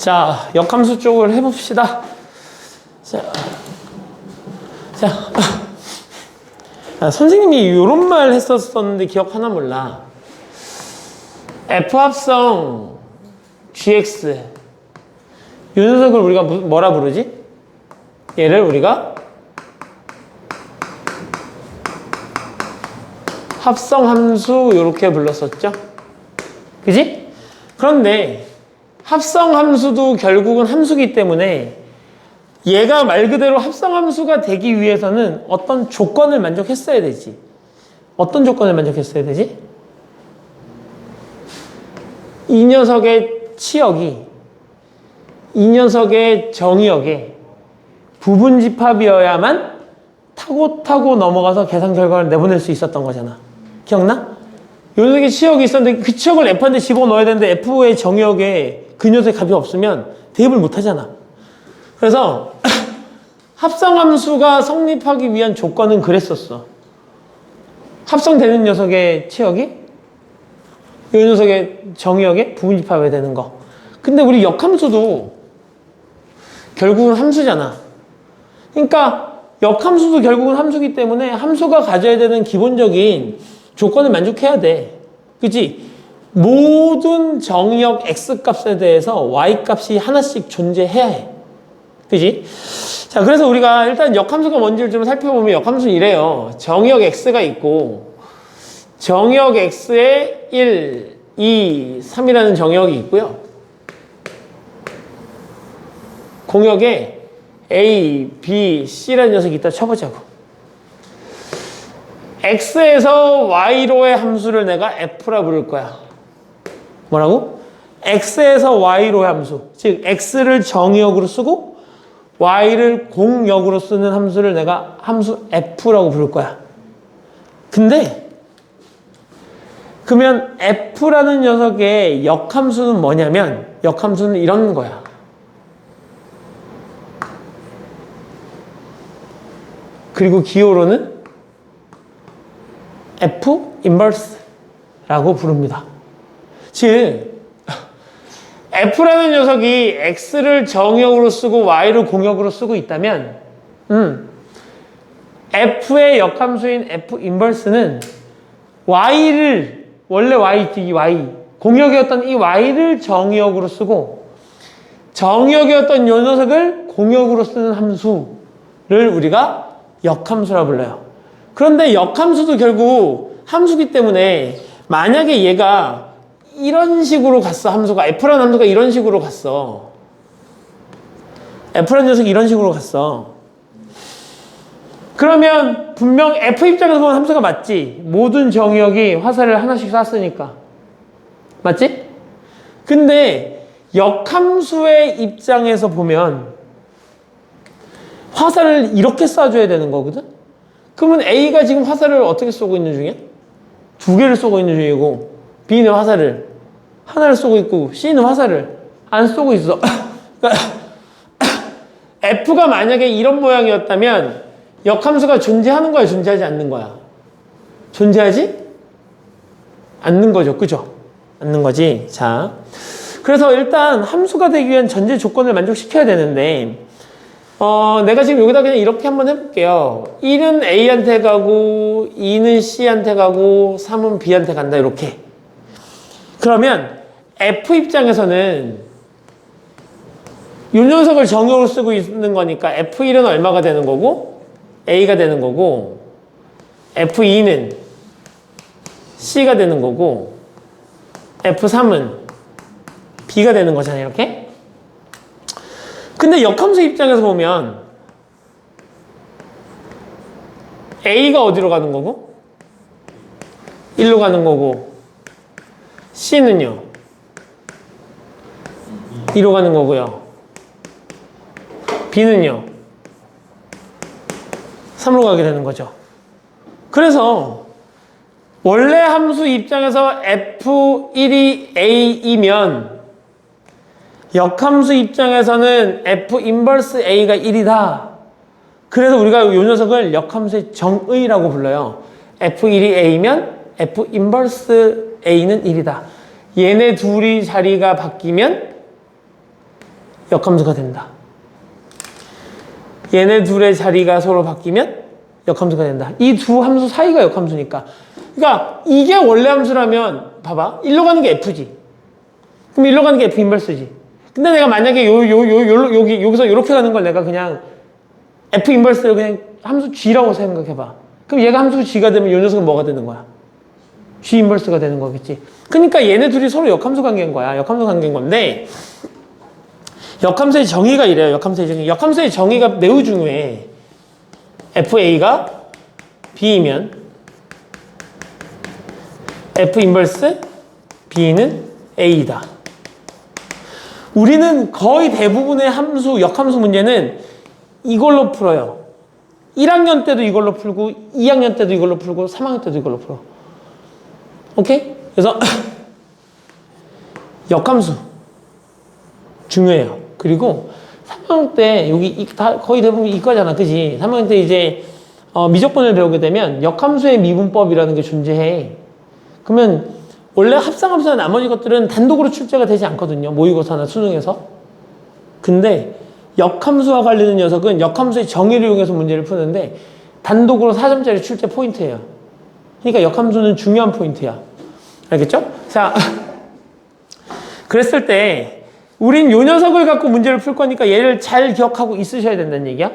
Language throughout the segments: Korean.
자, 역함수 쪽을 해봅시다. 선생님이 이런 말 했었었는데 기억하나 몰라. F합성 GX 이 녀석을 우리가 뭐라 부르지? 얘를 우리가 합성함수 이렇게 불렀었죠? 그지? 그런데 합성함수도 결국은 함수기 때문에 얘가 말 그대로 합성함수가 되기 위해서는 어떤 조건을 만족했어야 되지. 어떤 조건을 만족했어야 되지? 이 녀석의 치역이 이 녀석의 정의역에 부분집합이어야만 타고 넘어가서 계산 결과를 내보낼 수 있었던 거잖아. 기억나? 이 녀석의 치역이 있었는데 그 치역을 F한테 집어넣어야 되는데 F의 정의역에 그 녀석의 값이 없으면 대입을 못 하잖아. 그래서 합성함수가 성립하기 위한 조건은 그랬었어. 합성되는 녀석의 치역이 이 녀석의 정의역에 부분집합해야 되는 거. 근데 우리 역함수도 결국은 함수잖아. 그러니까 역함수도 결국은 함수기 때문에 함수가 가져야 되는 기본적인 조건을 만족해야 돼. 그치? 모든 정의역 X값에 대해서 Y값이 하나씩 존재해야 해. 그치? 자, 그래서 우리가 일단 역함수가 뭔지를 좀 살펴보면 역함수는 이래요. 정의역 X가 있고 정의역 X에 1, 2, 3이라는 정의역이 있고요. 공역에 A, B, C라는 녀석이 있다 쳐보자고. X에서 Y로의 함수를 내가 F라 부를 거야. 뭐라고? X에서 Y로의 함수. 즉 X를 정의역으로 쓰고 Y를 공역으로 쓰는 함수를 내가 함수 F라고 부를 거야. 근데 그러면 F라는 녀석의 역함수는 뭐냐면 역함수는 이런 거야. 그리고 기호로는 F 인버스라고 부릅니다. 즉 F라는 녀석이 X를 정역으로 쓰고 Y를 공역으로 쓰고 있다면 F의 역함수인 F 인버스는 Y를 원래 Y 공역이었던 이 Y를 정역으로 쓰고 정역이었던 이 녀석을 공역으로 쓰는 함수를 우리가 역함수라 불러요. 그런데 역함수도 결국 함수기 때문에 만약에 얘가 이런 식으로 갔어. 함수가 F라는 함수가 이런 식으로 갔어. F라는 녀석이 이런 식으로 갔어. 그러면 분명 F 입장에서 보면 함수가 맞지. 모든 정의역이 화살을 하나씩 쐈으니까. 맞지? 근데 역함수의 입장에서 보면 화살을 이렇게 쏴줘야 되는 거거든? 그러면 A가 지금 화살을 어떻게 쏘고 있는 중이야? 2개를 쏘고 있는 중이고 B는 화살을 하나를 쏘고 있고 C는 화살을 안 쏘고 있어. 그러니까 F가 만약에 이런 모양이었다면 역함수가 존재하는 거야, 존재하지 않는 거야? 존재하지? 않는 거죠. 그죠? 않는 거지. 자, 그래서 일단 함수가 되기 위한 전제 조건을 만족시켜야 되는데 내가 지금 여기다 그냥 이렇게 한번 해볼게요. 1은 A한테 가고 2는 C한테 가고 3은 B한테 간다. 이렇게. 그러면 F 입장에서는 이 녀석을 정역으로 쓰고 있는 거니까 F1은 얼마가 되는 거고 A가 되는 거고 F2는 C가 되는 거고 F3은 B가 되는 거잖아요. 이렇게. 근데 역함수 입장에서 보면 A가 어디로 가는 거고 1로 가는 거고 C는요 2로 가는 거고요. B는요 3로 가게 되는 거죠. 그래서 원래 함수 입장에서 F1이 A이면 역함수 입장에서는 F 인버스 A가 1이다. 그래서 우리가 이 녀석을 역함수의 정의라고 불러요. F1이 A면 F 인버스 A는 1이다. 얘네 둘이 자리가 바뀌면 역함수가 된다. 얘네 둘의 자리가 서로 바뀌면 역함수가 된다. 이 두 함수 사이가 역함수니까. 그러니까 이게 원래 함수라면 봐봐. 일로 가는 게 F지. 그럼 일로 가는 게 F 인버스지. 근데 내가 만약에 여기서 이렇게 가는 걸 내가 그냥 F 인버스를 그냥 함수 G라고 생각해봐. 그럼 얘가 함수 G가 되면 이 녀석은 뭐가 되는 거야? G 인버스가 되는 거겠지. 그러니까 얘네 둘이 서로 역함수 관계인 거야. 역함수 관계인 건데 역함수의 정의가 이래요. 역함수의 정의. 역함수의 정의가 매우 중요해. FA가 B이면 F 인버스 B는 A다. 우리는 거의 대부분의 함수, 역함수 문제는 이걸로 풀어요. 1학년 때도 이걸로 풀고 2학년 때도 이걸로 풀고 3학년 때도 이걸로 풀어. 오케이? 그래서 역함수 중요해요. 그리고 3학년 때 여기 다 거의 대부분 이과잖아. 그지? 3학년 때 이제 미적분을 배우게 되면 역함수의 미분법이라는 게 존재해. 그러면 원래 합성함수나 나머지 것들은 단독으로 출제가 되지 않거든요. 모의고사나 수능에서. 근데 역함수와 관련된 녀석은 역함수의 정의를 이용해서 문제를 푸는데 단독으로 4점짜리 출제 포인트예요. 그러니까 역함수는 중요한 포인트야. 알겠죠? 자, 그랬을 때 우린 요 녀석을 갖고 문제를 풀 거니까 얘를 잘 기억하고 있으셔야 된다는 얘기야.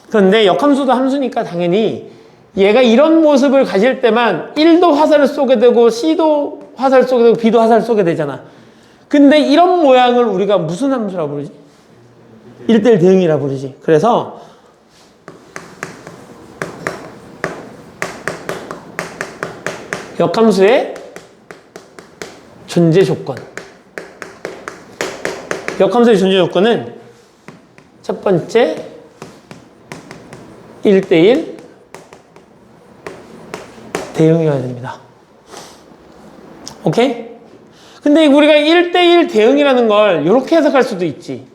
그런데 역함수도 함수니까 당연히 얘가 이런 모습을 가질 때만 1도 화살을 쏘게 되고 C도 화살을 쏘게 되고 B도 화살을 쏘게 되잖아. 근데 이런 모양을 우리가 무슨 함수라고 부르지? 1대1 대응이라고 부르지. 그래서 역함수의 존재 조건. 역함수의 존재 조건은 첫 번째 1대1 대응이어야 됩니다. 오케이? 근데 우리가 1대1 대응이라는 걸 이렇게 해석할 수도 있지.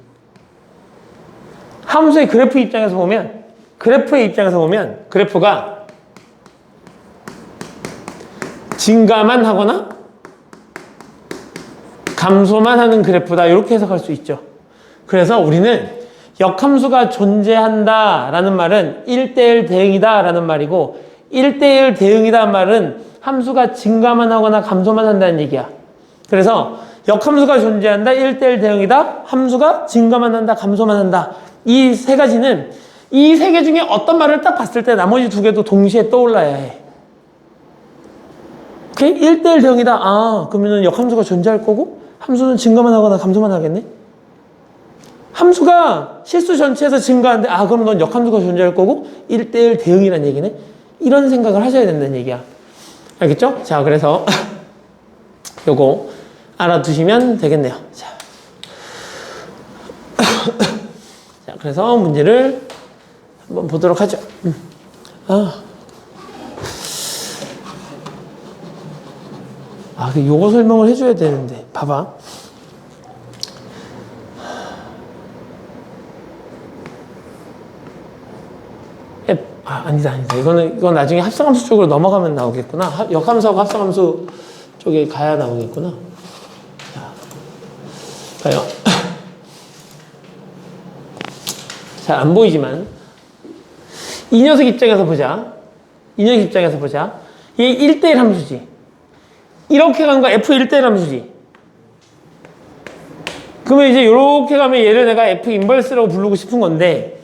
함수의 그래프 입장에서 보면, 그래프가 증가만 하거나 감소만 하는 그래프다. 이렇게 해석할 수 있죠. 그래서 우리는 역함수가 존재한다 라는 말은 1대1 대응이다 라는 말이고 1대1 대응이다 말은 함수가 증가만 하거나 감소만 한다는 얘기야. 그래서 역함수가 존재한다, 1대1 대응이다, 함수가 증가만 한다, 감소만 한다. 이 세 가지는 이 세 개 중에 어떤 말을 딱 봤을 때 나머지 두 개도 동시에 떠올라야 해. 오케이? 1대1 대응이다. 아, 그러면 역함수가 존재할 거고 함수는 증가만 하거나 감소만 하겠네? 함수가 실수 전체에서 증가하는데 아, 그럼 넌 역함수가 존재할 거고 1대1 대응이라는 얘기네? 이런 생각을 하셔야 된다는 얘기야. 알겠죠? 자, 그래서 요거 알아두시면 되겠네요. 자, 자, 그래서 문제를 한번 보도록 하죠. 요거 설명을 해줘야 되는데, 봐봐. 아니다. 이건 나중에 합성함수 쪽으로 넘어가면 나오겠구나. 역함수하고 합성함수 쪽에 가야 나오겠구나. 자, 봐요. 잘 안 보이지만, 이 녀석 입장에서 보자. 얘 1대1 함수지. 이렇게 가는 거 F1대1 함수지. 그러면 이제 이렇게 가면 얘를 내가 F 인버스라고 부르고 싶은 건데,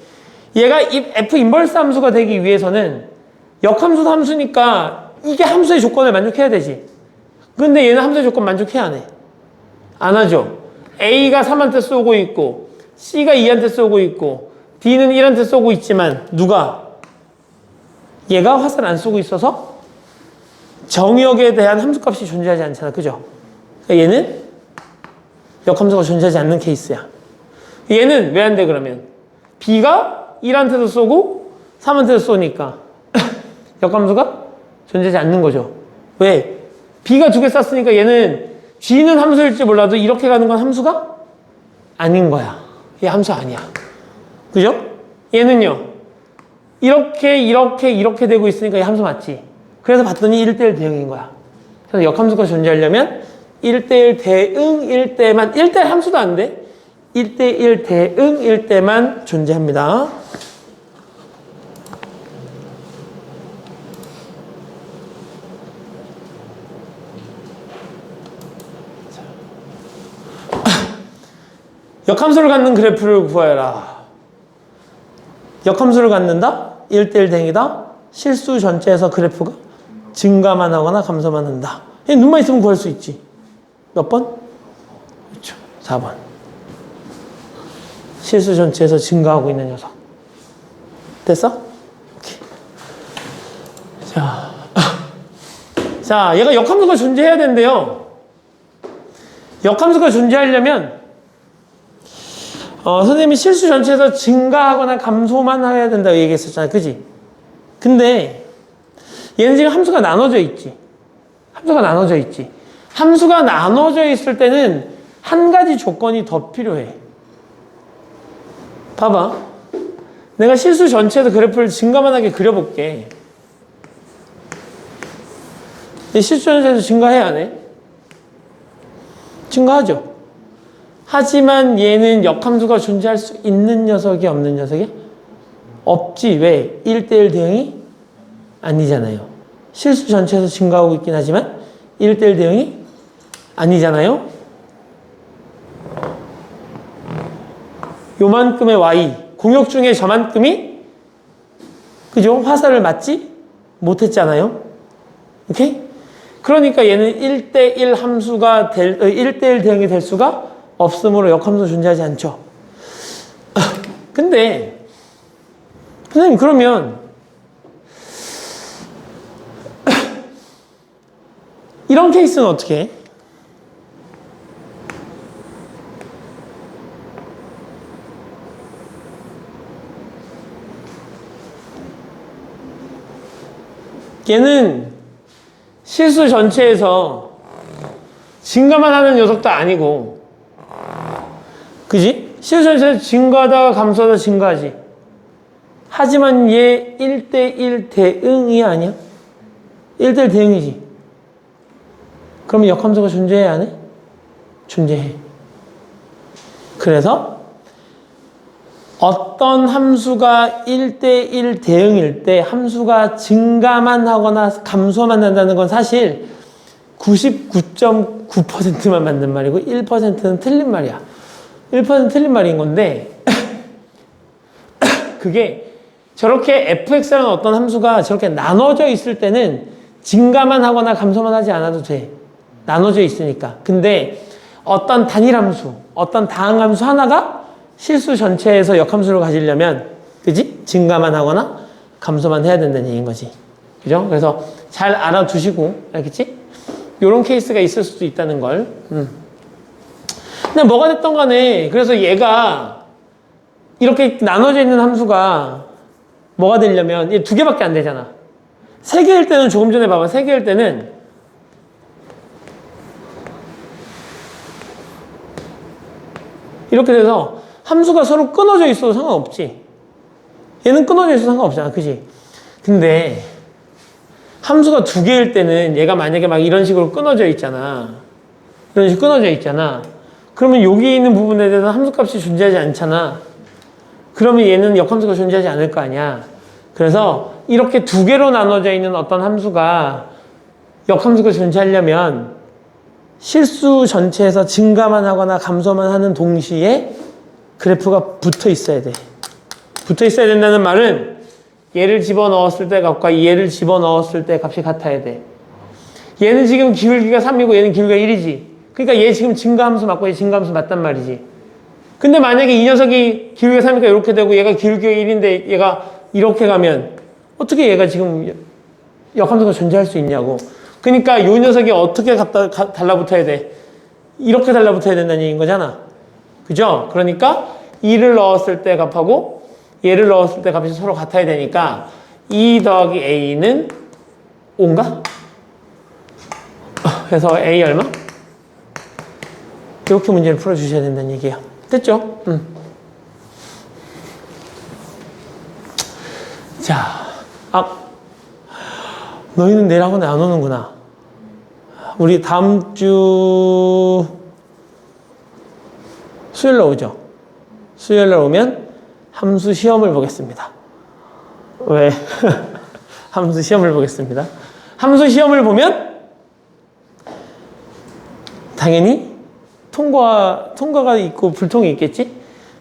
얘가 F 인버스 함수가 되기 위해서는 역함수도 함수니까 이게 함수의 조건을 만족해야 되지. 근데 얘는 함수의 조건 만족해 안 해? 안 하죠. A가 3한테 쏘고 있고 C가 2한테 쏘고 있고 D는 1한테 쏘고 있지만 누가? 얘가 화살 안 쏘고 있어서 정역에 대한 함수값이 존재하지 않잖아. 그죠? 그러니까 얘는 역함수가 존재하지 않는 케이스야. 얘는 왜 안 돼 그러면? B가 1한테도 쏘고 3한테도 쏘니까 역함수가 존재하지 않는 거죠. 왜? B가 두 개 쐈으니까 얘는 G는 함수일지 몰라도 이렇게 가는 건 함수가 아닌 거야. 얘 함수 아니야. 그죠? 얘는요. 이렇게 되고 있으니까 얘 함수 맞지? 그래서 봤더니 1대1 대응인 거야. 그래서 역함수가 존재하려면 1대1 대응, 1대만 1대1 함수도 안 돼. 1대1 대응일 때만 존재합니다. 역함수를 갖는 그래프를 구하여라. 역함수를 갖는다? 1대1 대응이다? 실수 전체에서 그래프가 증가만 하거나 감소만 한다. 눈만 있으면 구할 수 있지. 몇 번? 그렇죠. 4번. 실수 전체에서 증가하고 있는 녀석. 됐어? 오케이. 자, 얘가 역함수가 존재해야 된대요. 역함수가 존재하려면 선생님이 실수 전체에서 증가하거나 감소만 해야 된다고 얘기했었잖아요. 그지? 근데 얘는 지금 함수가 나눠져 있지. 함수가 나눠져 있지. 함수가 나눠져 있을 때는 한 가지 조건이 더 필요해. 봐봐. 내가 실수 전체에서 그래프를 증가만 하게 그려볼게. 이 실수 전체에서 증가해, 안 해? 증가하죠. 하지만 얘는 역함수가 존재할 수 있는 녀석이 없는 녀석이야? 없지. 왜? 1대1 대응이 아니잖아요. 실수 전체에서 증가하고 있긴 하지만 1대1 대응이 아니잖아요. 요만큼의 y, 공역 중에 저만큼이 그죠? 화살을 맞지 못했잖아요. 오케이? 그러니까 얘는 1대1 함수가 1대1 대응이 될 수가 없으므로 역함수 존재하지 않죠. 근데 선생님 그러면 이런 케이스는 어떻게 해? 얘는 실수 전체에서 증가만 하는 녀석도 아니고 그지? 실수 전체에서 증가하다가 감소하다가 증가하지. 하지만 얘 1대1 대응이 아니야? 1대1 대응이지. 그러면 역함수가 존재해, 안 해? 존재해. 그래서 어떤 함수가 1대1 대응일 때 함수가 증가만 하거나 감소만 한다는 건 사실 99.9%만 맞는 말이고 1%는 틀린 말이야. 1% 틀린 말인 건데 그게 저렇게 fx라는 어떤 함수가 저렇게 나눠져 있을 때는 증가만 하거나 감소만 하지 않아도 돼. 나눠져 있으니까. 근데 어떤 단일함수, 어떤 다항함수 하나가 실수 전체에서 역함수를 가지려면 그지? 증가만 하거나 감소만 해야 된다는 얘기인 거지. 그죠? 그래서 잘 알아두시고 알겠지? 요런 케이스가 있을 수도 있다는 걸. 근데 뭐가 됐던 간에 그래서 얘가 이렇게 나눠져 있는 함수가 뭐가 되려면 얘 두 개밖에 안 되잖아. 세 개일 때는 조금 전에 봐봐. 세 개일 때는 이렇게 돼서 함수가 서로 끊어져 있어도 상관없지. 얘는 끊어져 있어도 상관없잖아. 그지? 근데 함수가 두 개일 때는 얘가 만약에 막 이런 식으로 끊어져 있잖아. 이런 식으로 끊어져 있잖아. 그러면 여기 있는 부분에 대해서 함수값이 존재하지 않잖아. 그러면 얘는 역함수가 존재하지 않을 거 아니야. 그래서 이렇게 두 개로 나눠져 있는 어떤 함수가 역함수가 존재하려면 실수 전체에서 증가만 하거나 감소만 하는 동시에 그래프가 붙어 있어야 돼. 붙어 있어야 된다는 말은 얘를 집어넣었을 때 값과 얘를 집어넣었을 때 값이 같아야 돼. 얘는 지금 기울기가 3이고 얘는 기울기가 1이지. 그러니까 얘 지금 증가함수 맞고 얘 증가함수 맞단 말이지. 근데 만약에 이 녀석이 기울기가 3이니까 이렇게 되고 얘가 기울기가 1인데 얘가 이렇게 가면 어떻게 얘가 지금 역함수가 존재할 수 있냐고. 그러니까 이 녀석이 어떻게 달라붙어야 돼? 이렇게 달라붙어야 된다는 얘기인 거잖아. 그죠? 그러니까 2를 넣었을 때 값하고 얘를 넣었을 때 값이 서로 같아야 되니까 2 더하기 a는 5인가? 그래서 a 얼마? 이렇게 문제를 풀어주셔야 된다는 얘기예요. 됐죠? 자, 너희는 내일 학원에 안 오는구나. 우리 다음 주 수요일로 오죠? 수요일 날 오면 함수 시험을 보겠습니다. 왜? 함수 시험을 보겠습니다. 함수 시험을 보면 당연히 통과가 있고 불통이 있겠지?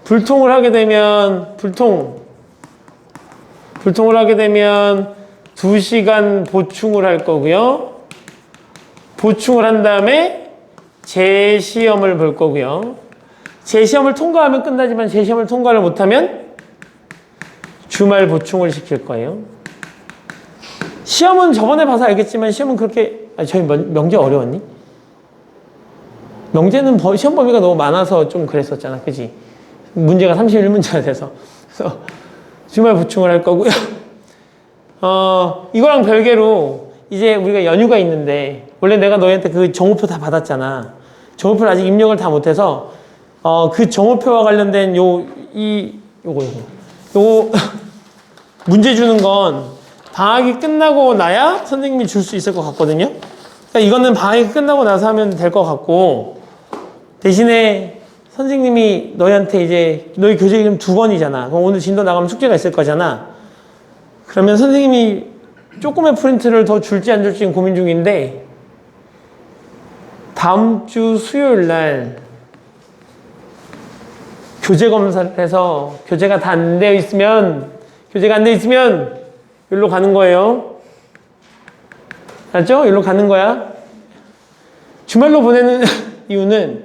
불통을 하게 되면 불통을 하게 되면 2시간 보충을 할 거고요. 보충을 한 다음에 재시험을 볼 거고요. 재시험을 통과하면 끝나지만 재시험을 통과를 못하면 주말 보충을 시킬 거예요. 시험은 저번에 봐서 알겠지만 시험은 그렇게 저희 명제 어려웠니? 명제는 시험 범위가 너무 많아서 좀 그랬었잖아. 그지? 문제가 31문제가 돼서. 그래서 주말 보충을 할 거고요. 이거랑 별개로 이제 우리가 연휴가 있는데 원래 내가 너희한테 그 정오표 다 받았잖아. 정오표를 아직 입력을 다 못해서 그 정오표와 관련된 요거 문제 주는 건 방학이 끝나고 나야 선생님이 줄 수 있을 것 같거든요. 그러니까 이거는 방학이 끝나고 나서 하면 될 것 같고, 대신에 선생님이 너희한테 이제 너희 교재 이름 2권이잖아. 그럼 오늘 진도 나가면 숙제가 있을 거잖아. 그러면 선생님이 조금의 프린트를 더 줄지 안 줄지 고민 중인데, 다음 주 수요일 날 교재 검사를 해서 교재가 다 안 되어 있으면 여기로 가는 거예요. 알았죠? 여기로 가는 거야. 주말로 보내는 이유는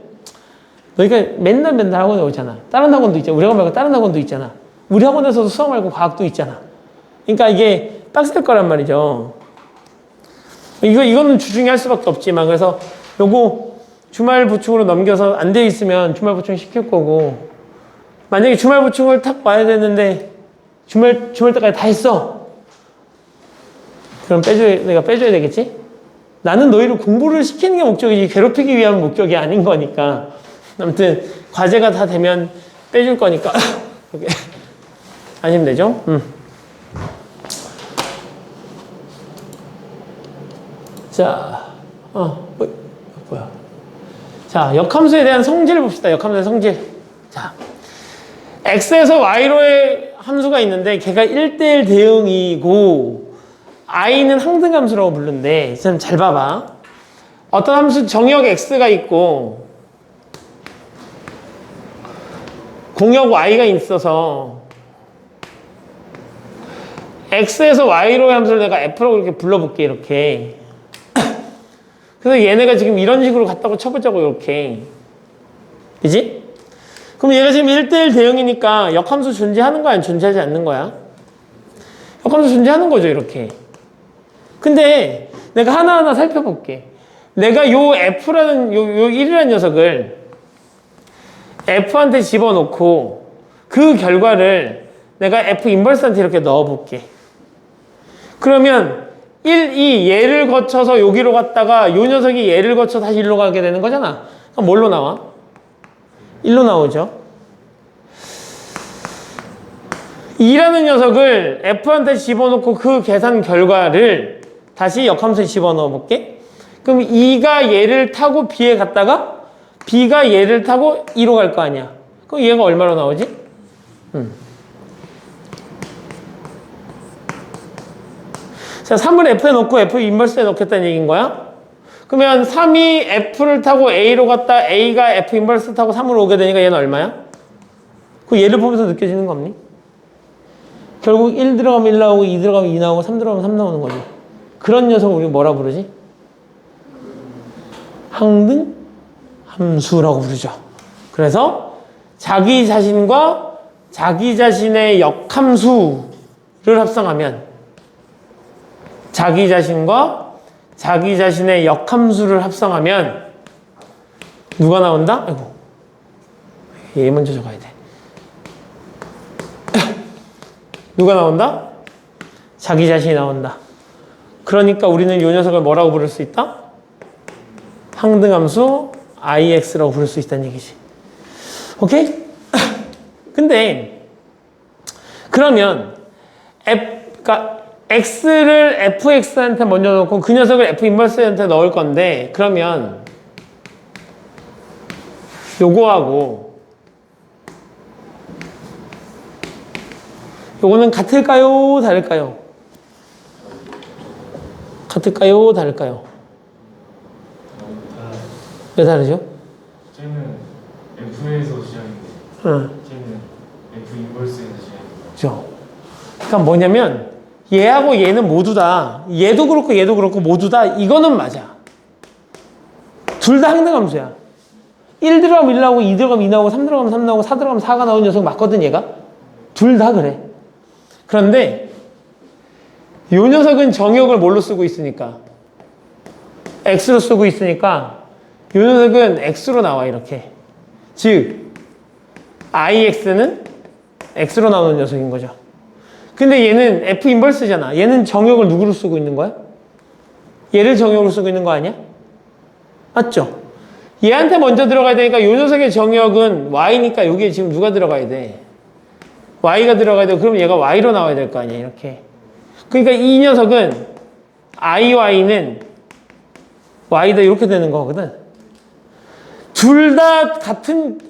너희가 맨날 학원에 오잖아. 다른 학원도 있잖아. 우리 학원 말고 다른 학원도 있잖아. 우리 학원에서도 수학 말고 과학도 있잖아. 그러니까 이게 빡셀 거란 말이죠. 이거는 주중에 할 수밖에 없지만, 그래서 요거 주말 보충으로 넘겨서 안 돼 있으면 주말 보충 시킬 거고, 만약에 주말 보충을 탁 와야 되는데 주말 때까지 다 했어. 그럼 내가 빼줘야 되겠지? 나는 너희를 공부를 시키는 게 목적이지 괴롭히기 위한 목적이 아닌 거니까. 아무튼 과제가 다 되면 빼줄 거니까 아시면 되죠? 자, 뭐야? 자, 역함수에 대한 성질을 봅시다. 역함수의 성질. 자, x에서 y로의 함수가 있는데 걔가 1대1 대응이고 i는 항등함수라고 부르는데, 잘 봐봐. 어떤 함수 정역 x가 있고 공역 y가 있어서 x에서 y로의 함수를 내가 f라고 이렇게 불러볼게. 이렇게. 그래서 얘네가 지금 이런 식으로 갔다고 쳐보자고. 이렇게. 그지? 그럼 얘가 지금 1대1 대응이니까 역함수 존재하는 거야? 존재하지 않는 거야? 역함수 존재하는 거죠. 이렇게. 근데 내가 하나하나 살펴볼게. 내가 요 f라는 요 1이라는 녀석을 f한테 집어넣고 그 결과를 내가 f 인버스한테 이렇게 넣어볼게. 그러면 1, 2 얘를 거쳐서 여기로 갔다가 요 녀석이 얘를 거쳐 다시 1로 가게 되는 거잖아. 그럼 뭘로 나와? 1로 나오죠. 2라는 녀석을 f한테 집어넣고 그 계산 결과를 다시 역함수에 집어넣어 볼게. 그럼 2가 얘를 타고 b에 갔다가 b가 얘를 타고 2로 갈 거 아니야. 그럼 얘가 얼마로 나오지? 자, 3을 f에 넣고 f 인버스에 넣겠다는 얘기인 거야. 그러면 3이 f를 타고 a로 갔다 a가 f 인버스 타고 3으로 오게 되니까 얘는 얼마야? 그 얘를 보면서 느껴지는 거 없니? 결국 1 들어가면 1 나오고 2 들어가면 2 나오고 3 들어가면 3 나오는 거지. 그런 녀석을 우리 뭐라 부르지? 항등 함수라고 부르죠. 그래서 자기 자신과 자기 자신의 역함수를 합성하면, 자기 자신과 자기 자신의 역함수를 합성하면 누가 나온다? 아이고, 얘 먼저 적어야 돼. 누가 나온다? 자기 자신이 나온다. 그러니까 우리는 이 녀석을 뭐라고 부를 수 있다? 항등함수 ix라고 부를 수 있다는 얘기지. 오케이? 근데 그러면 그러니까 x를 fx한테 먼저 넣고 그 녀석을 f 인버스한테 넣을 건데, 그러면 요거하고 요거는 같을까요? 다를까요? 같을까요? 다를까요? 왜 다르죠? 쟤는 F에서 시작인데 응. 쟤는 F 인버스에서 시작입니다. 그죠? 그러니까 뭐냐면 얘하고 얘는 모두 다 얘도 그렇고 모두 다 이거는 맞아. 둘 다 항등함수야. 1 들어가면 1 나오고 2 들어가면 2 나오고 3 들어가면 3 나오고 4 들어가면 4가 나오는 녀석 맞거든 얘가. 둘 다 그래. 그런데 이 녀석은 정역을 뭘로 쓰고 있으니까 x로 쓰고 있으니까 이 녀석은 x로 나와 이렇게. 즉 ix는 x로 나오는 녀석인 거죠. 근데 얘는 f 인버스잖아. 얘는 정역을 누구로 쓰고 있는 거야? 얘를 정역으로 쓰고 있는 거 아니야? 맞죠? 얘한테 먼저 들어가야 되니까 이 녀석의 정역은 y니까 여기에 지금 누가 들어가야 돼? y가 들어가야 되고 그럼 얘가 y로 나와야 될 거 아니야 이렇게. 그러니까 이 녀석은 iy는 y다 이렇게 되는 거거든. 둘 다 같은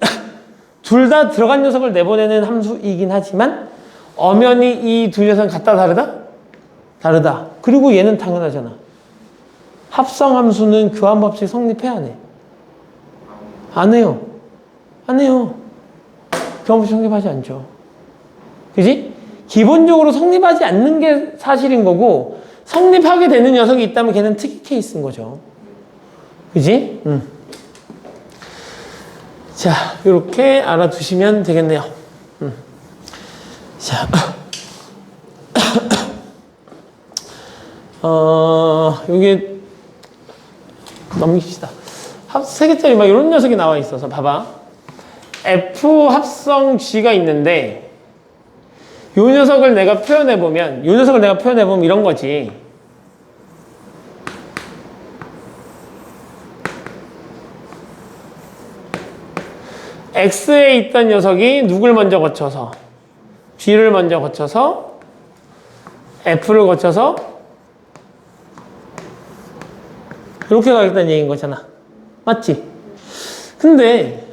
둘 다 들어간 녀석을 내보내는 함수이긴 하지만 엄연히 이 두 녀석은 같다 다르다? 다르다. 그리고 얘는 당연하잖아. 합성함수는 교환법칙 성립해 안 해? 안 해요. 안 해요. 교환법칙 성립하지 않죠. 그지? 기본적으로 성립하지 않는 게 사실인 거고 성립하게 되는 녀석이 있다면 걔는 특이 케이스인 거죠. 그지? 자, 이렇게 알아두시면 되겠네요. 자, 여기 넘깁시다. 세 개짜리 막 이런 녀석이 나와 있어서 봐봐. F 합성 G가 있는데 이 녀석을 내가 표현해보면 이런 거지. X에 있던 녀석이 누굴 먼저 거쳐서 G를 먼저 거쳐서 F를 거쳐서 이렇게 가겠다는 얘기인 거잖아. 맞지? 근데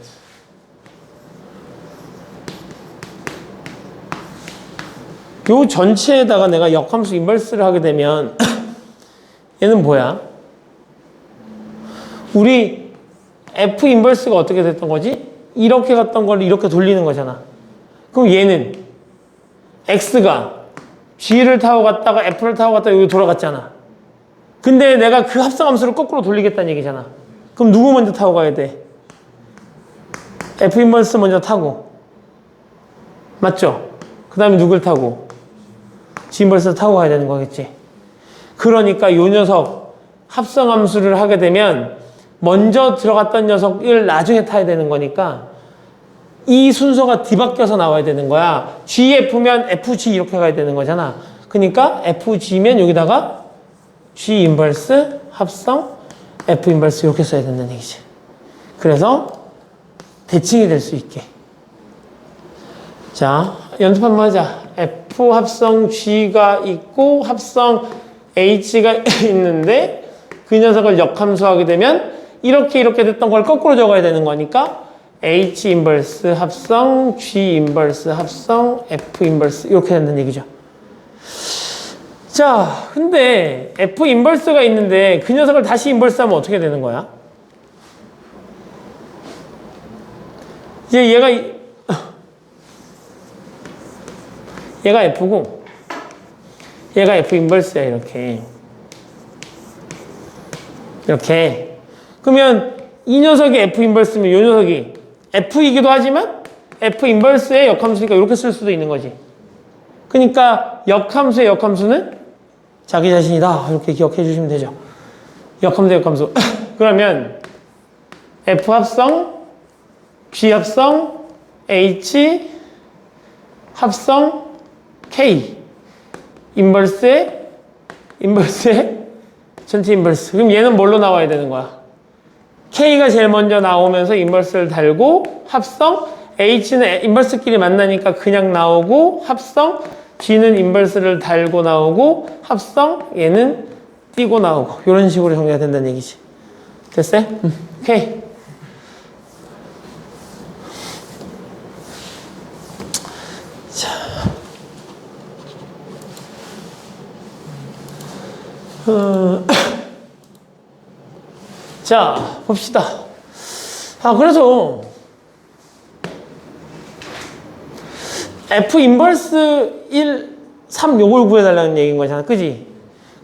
요 전체에다가 내가 역함수 인버스를 하게 되면 얘는 뭐야? 우리 F 인버스가 어떻게 됐던 거지? 이렇게 갔던 걸 이렇게 돌리는 거잖아. 그럼 얘는 X가 G를 타고 갔다가 F를 타고 갔다가 여기 돌아갔잖아. 근데 내가 그 합성함수를 거꾸로 돌리겠다는 얘기잖아. 그럼 누구 먼저 타고 가야 돼? F 인버스 먼저 타고. 맞죠? 그 다음에 누굴 타고? G 인버스 타고 가야 되는 거겠지. 그러니까 요 녀석 합성함수를 하게 되면 먼저 들어갔던 녀석을 나중에 타야 되는 거니까 이 순서가 뒤바뀌어서 나와야 되는 거야. GF면 FG 이렇게 가야 되는 거잖아. 그러니까 FG면 여기다가 G 인버스 합성 F 인버스 이렇게 써야 된다는 얘기지. 그래서 대칭이 될 수 있게. 자, 연습 한번 하자. F 합성 G가 있고 합성 H가 있는데 그 녀석을 역함수하게 되면 이렇게 됐던 걸 거꾸로 적어야 되는 거니까 H 인버스 합성 G 인버스 합성 F 인버스 이렇게 된다는 얘기죠. 자, 근데 F 인버스가 있는데 그 녀석을 다시 인버스하면 어떻게 되는 거야? 이제 얘가 F고 얘가 F 인버스야 이렇게. 그러면 이 녀석이 F 인버스면 이 녀석이 F이기도 하지만 F 인버스의 역함수니까 이렇게 쓸 수도 있는 거지. 그러니까 역함수의 역함수는 자기 자신이다. 이렇게 기억해 주시면 되죠. 역함수의 역함수. 그러면 F 합성 G 합성 H 합성 K 인버스의 전체 인버스. 그럼 얘는 뭘로 나와야 되는 거야? K가 제일 먼저 나오면서 인버스를 달고 합성 H는 인버스끼리 만나니까 그냥 나오고 합성 G는 인버스를 달고 나오고 합성 얘는 띄고 나오고 이런 식으로 정리가 된다는 얘기지. 됐어요? 오케이. 자, 자, 봅시다. 그래서 F 인버스 1, 3 요걸 구해달라는 얘기인 거잖아. 그지?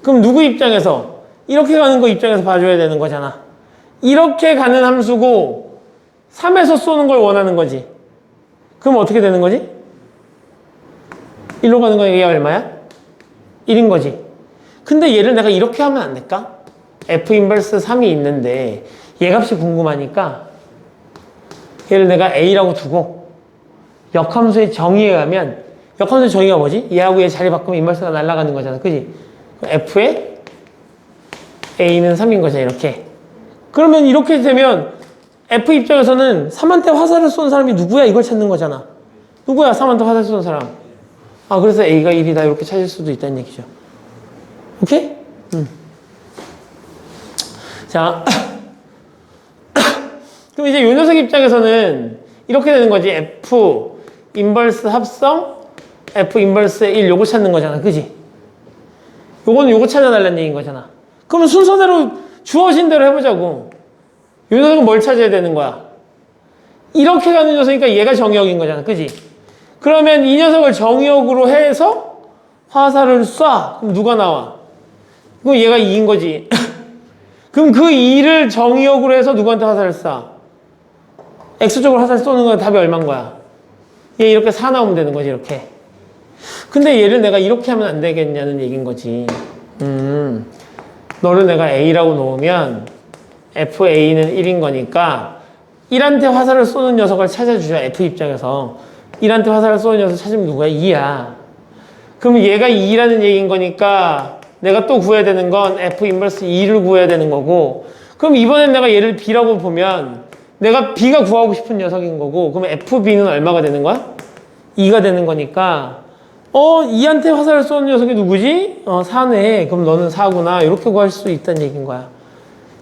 그럼 누구 입장에서? 이렇게 가는 거 입장에서 봐줘야 되는 거잖아. 이렇게 가는 함수고 3에서 쏘는 걸 원하는 거지. 그럼 어떻게 되는 거지? 1로 가는 거 얘가 얼마야? 1인 거지. 근데 얘를 내가 이렇게 하면 안 될까? F 인버스 3이 있는데 얘 값이 궁금하니까 얘를 내가 A라고 두고 역함수의 정의에 가면 역함수의 정의가 뭐지? 얘하고 얘 자리 바꾸면 인버스가 날아가는 거잖아. 그지? F의 A는 3인 거잖아. 이렇게. 그러면 이렇게 되면 F 입장에서는 3한테 화살을 쏜 사람이 누구야? 이걸 찾는 거잖아. 누구야? 3한테 화살 쏜 사람. 그래서 A가 1이다. 이렇게 찾을 수도 있다는 얘기죠. 오케이? 자. 그럼 이제 요 녀석 입장에서는 이렇게 되는 거지. F 인버스 합성 F 인버스 1 요거 찾는 거잖아. 그지? 요거는 요거 찾아달라는 얘기인 거잖아. 그러면 순서대로 주어진 대로 해보자고. 요 녀석은 뭘 찾아야 되는 거야? 이렇게 가는 녀석이니까 얘가 정의역인 거잖아. 그지? 그러면 이 녀석을 정의역으로 해서 화살을 쏴. 그럼 누가 나와? 그럼 얘가 2인 거지. 그럼 그 2를 정의역으로 해서 누구한테 화살을 쏴? X쪽으로 화살 쏘는 건 답이 얼마인 거야? 얘 이렇게 4 나오면 되는 거지. 이렇게. 근데 얘를 내가 이렇게 하면 안 되겠냐는 얘기인 거지. 너를 내가 A라고 놓으면 FA는 1인 거니까 1한테 화살을 쏘는 녀석을 찾아주자. F 입장에서 1한테 화살을 쏘는 녀석 찾으면 누구야? 2야. 그럼 얘가 2라는 얘기인 거니까 내가 또 구해야 되는 건 F 인버스 2를 구해야 되는 거고, 그럼 이번엔 내가 얘를 B라고 보면 내가 B가 구하고 싶은 녀석인 거고, 그럼 FB는 얼마가 되는 거야? 2가 되는 거니까 2한테 화살을 쏘는 녀석이 누구지? 4네. 그럼 너는 4구나. 이렇게 구할 수 있다는 얘기인 거야.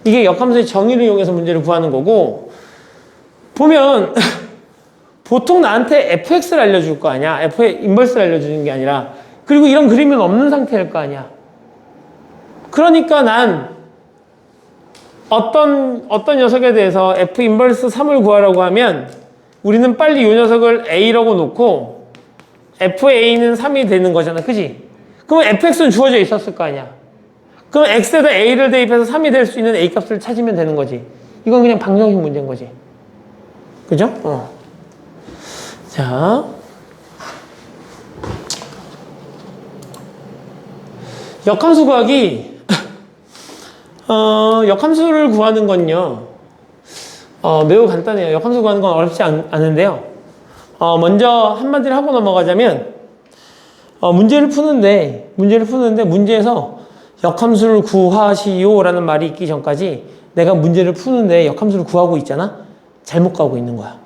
이게 역함수의 정의를 이용해서 문제를 구하는 거고, 보면 보통 나한테 fx를 알려줄 거 아니야. f의 인버스를 알려주는 게 아니라. 그리고 이런 그림은 없는 상태일 거 아니야. 그러니까 난 어떤 녀석에 대해서 f 인버스 3을 구하라고 하면 우리는 빨리 이 녀석을 a라고 놓고 fa는 3이 되는 거잖아. 그지? 그러면 fx는 주어져 있었을 거 아니야. 그럼 x에다 a를 대입해서 3이 될 수 있는 a 값을 찾으면 되는 거지. 이건 그냥 방정식 문제인 거지. 그죠? 자, 역함수 구하기. 역함수를 구하는 건요, 매우 간단해요. 역함수 구하는 건 어렵지 않은데요. 먼저 한마디를 하고 넘어가자면, 문제를 푸는데 문제에서 역함수를 구하시오라는 말이 있기 전까지 내가 문제를 푸는데 역함수를 구하고 있잖아? 잘못 가고 있는 거야.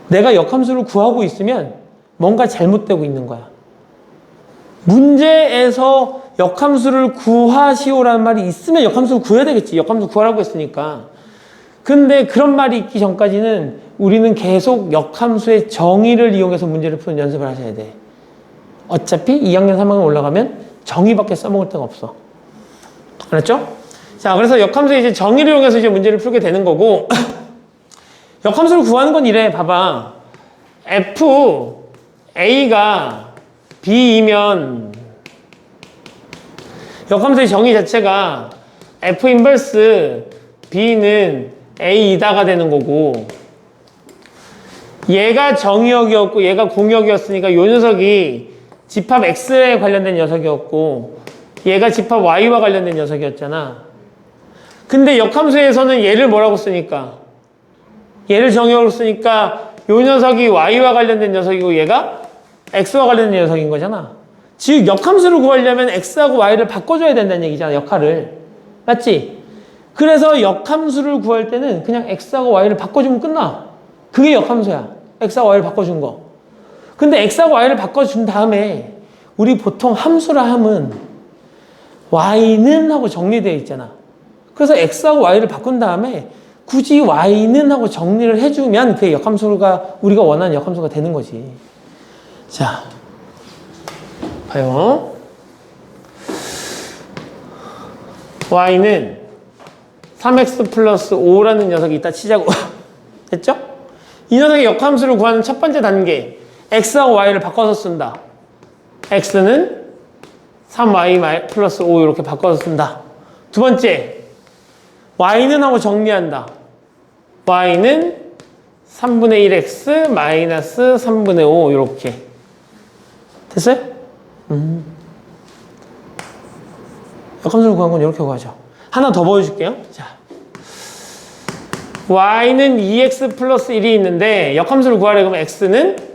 내가 역함수를 구하고 있으면 뭔가 잘못되고 있는 거야. 문제에서 역함수를 구하시오라는 말이 있으면 역함수를 구해야 되겠지. 역함수 구하라고 했으니까. 근데 그런 말이 있기 전까지는 우리는 계속 역함수의 정의를 이용해서 문제를 푸는 연습을 하셔야 돼. 어차피 2학년 3학년 올라가면 정의밖에 써먹을 데가 없어. 알았죠? 자, 그래서 역함수의 이제 정의를 이용해서 이제 문제를 풀게 되는 거고, 역함수를 구하는 건 이래. 봐봐. F, A가 B이면 역함수의 정의 자체가 F 인버스 B는 A이다가 되는 거고, 얘가 정의역이었고 얘가 공역이었으니까 이 녀석이 집합 X에 관련된 녀석이었고 얘가 집합 Y와 관련된 녀석이었잖아. 근데 역함수에서는 얘를 뭐라고 쓰니까? 얘를 정의역으로 쓰니까 이 녀석이 Y와 관련된 녀석이고 얘가 X와 관련된 녀석인 거잖아. 즉 역함수를 구하려면 X하고 Y를 바꿔줘야 된다는 얘기잖아. 역할을. 맞지? 그래서 역함수를 구할 때는 그냥 X하고 Y를 바꿔주면 끝나. 그게 역함수야. X하고 Y를 바꿔준 거. 근데 X하고 Y를 바꿔준 다음에 우리 보통 함수라 함은 Y는 하고 정리되어 있잖아. 그래서 X하고 Y를 바꾼 다음에 굳이 Y는 하고 정리를 해주면 그게 역함수가 우리가 원하는 역함수가 되는 거지. 자, 봐요. y는 3x 플러스 5라는 녀석이 있다 치자고. 됐죠? 이 녀석의 역함수를 구하는 첫 번째 단계. x하고 y를 바꿔서 쓴다. x는 3y 플러스 5 이렇게 바꿔서 쓴다. 두 번째, y는 하고 정리한다. y는 3분의 1x 마이너스 3분의 5 이렇게. 됐어요? 역함수를 구한 건 이렇게 구하죠. 하나 더 보여줄게요. 자, y는 2x 플러스 1이 있는데 역함수를 구하려 그러면 x는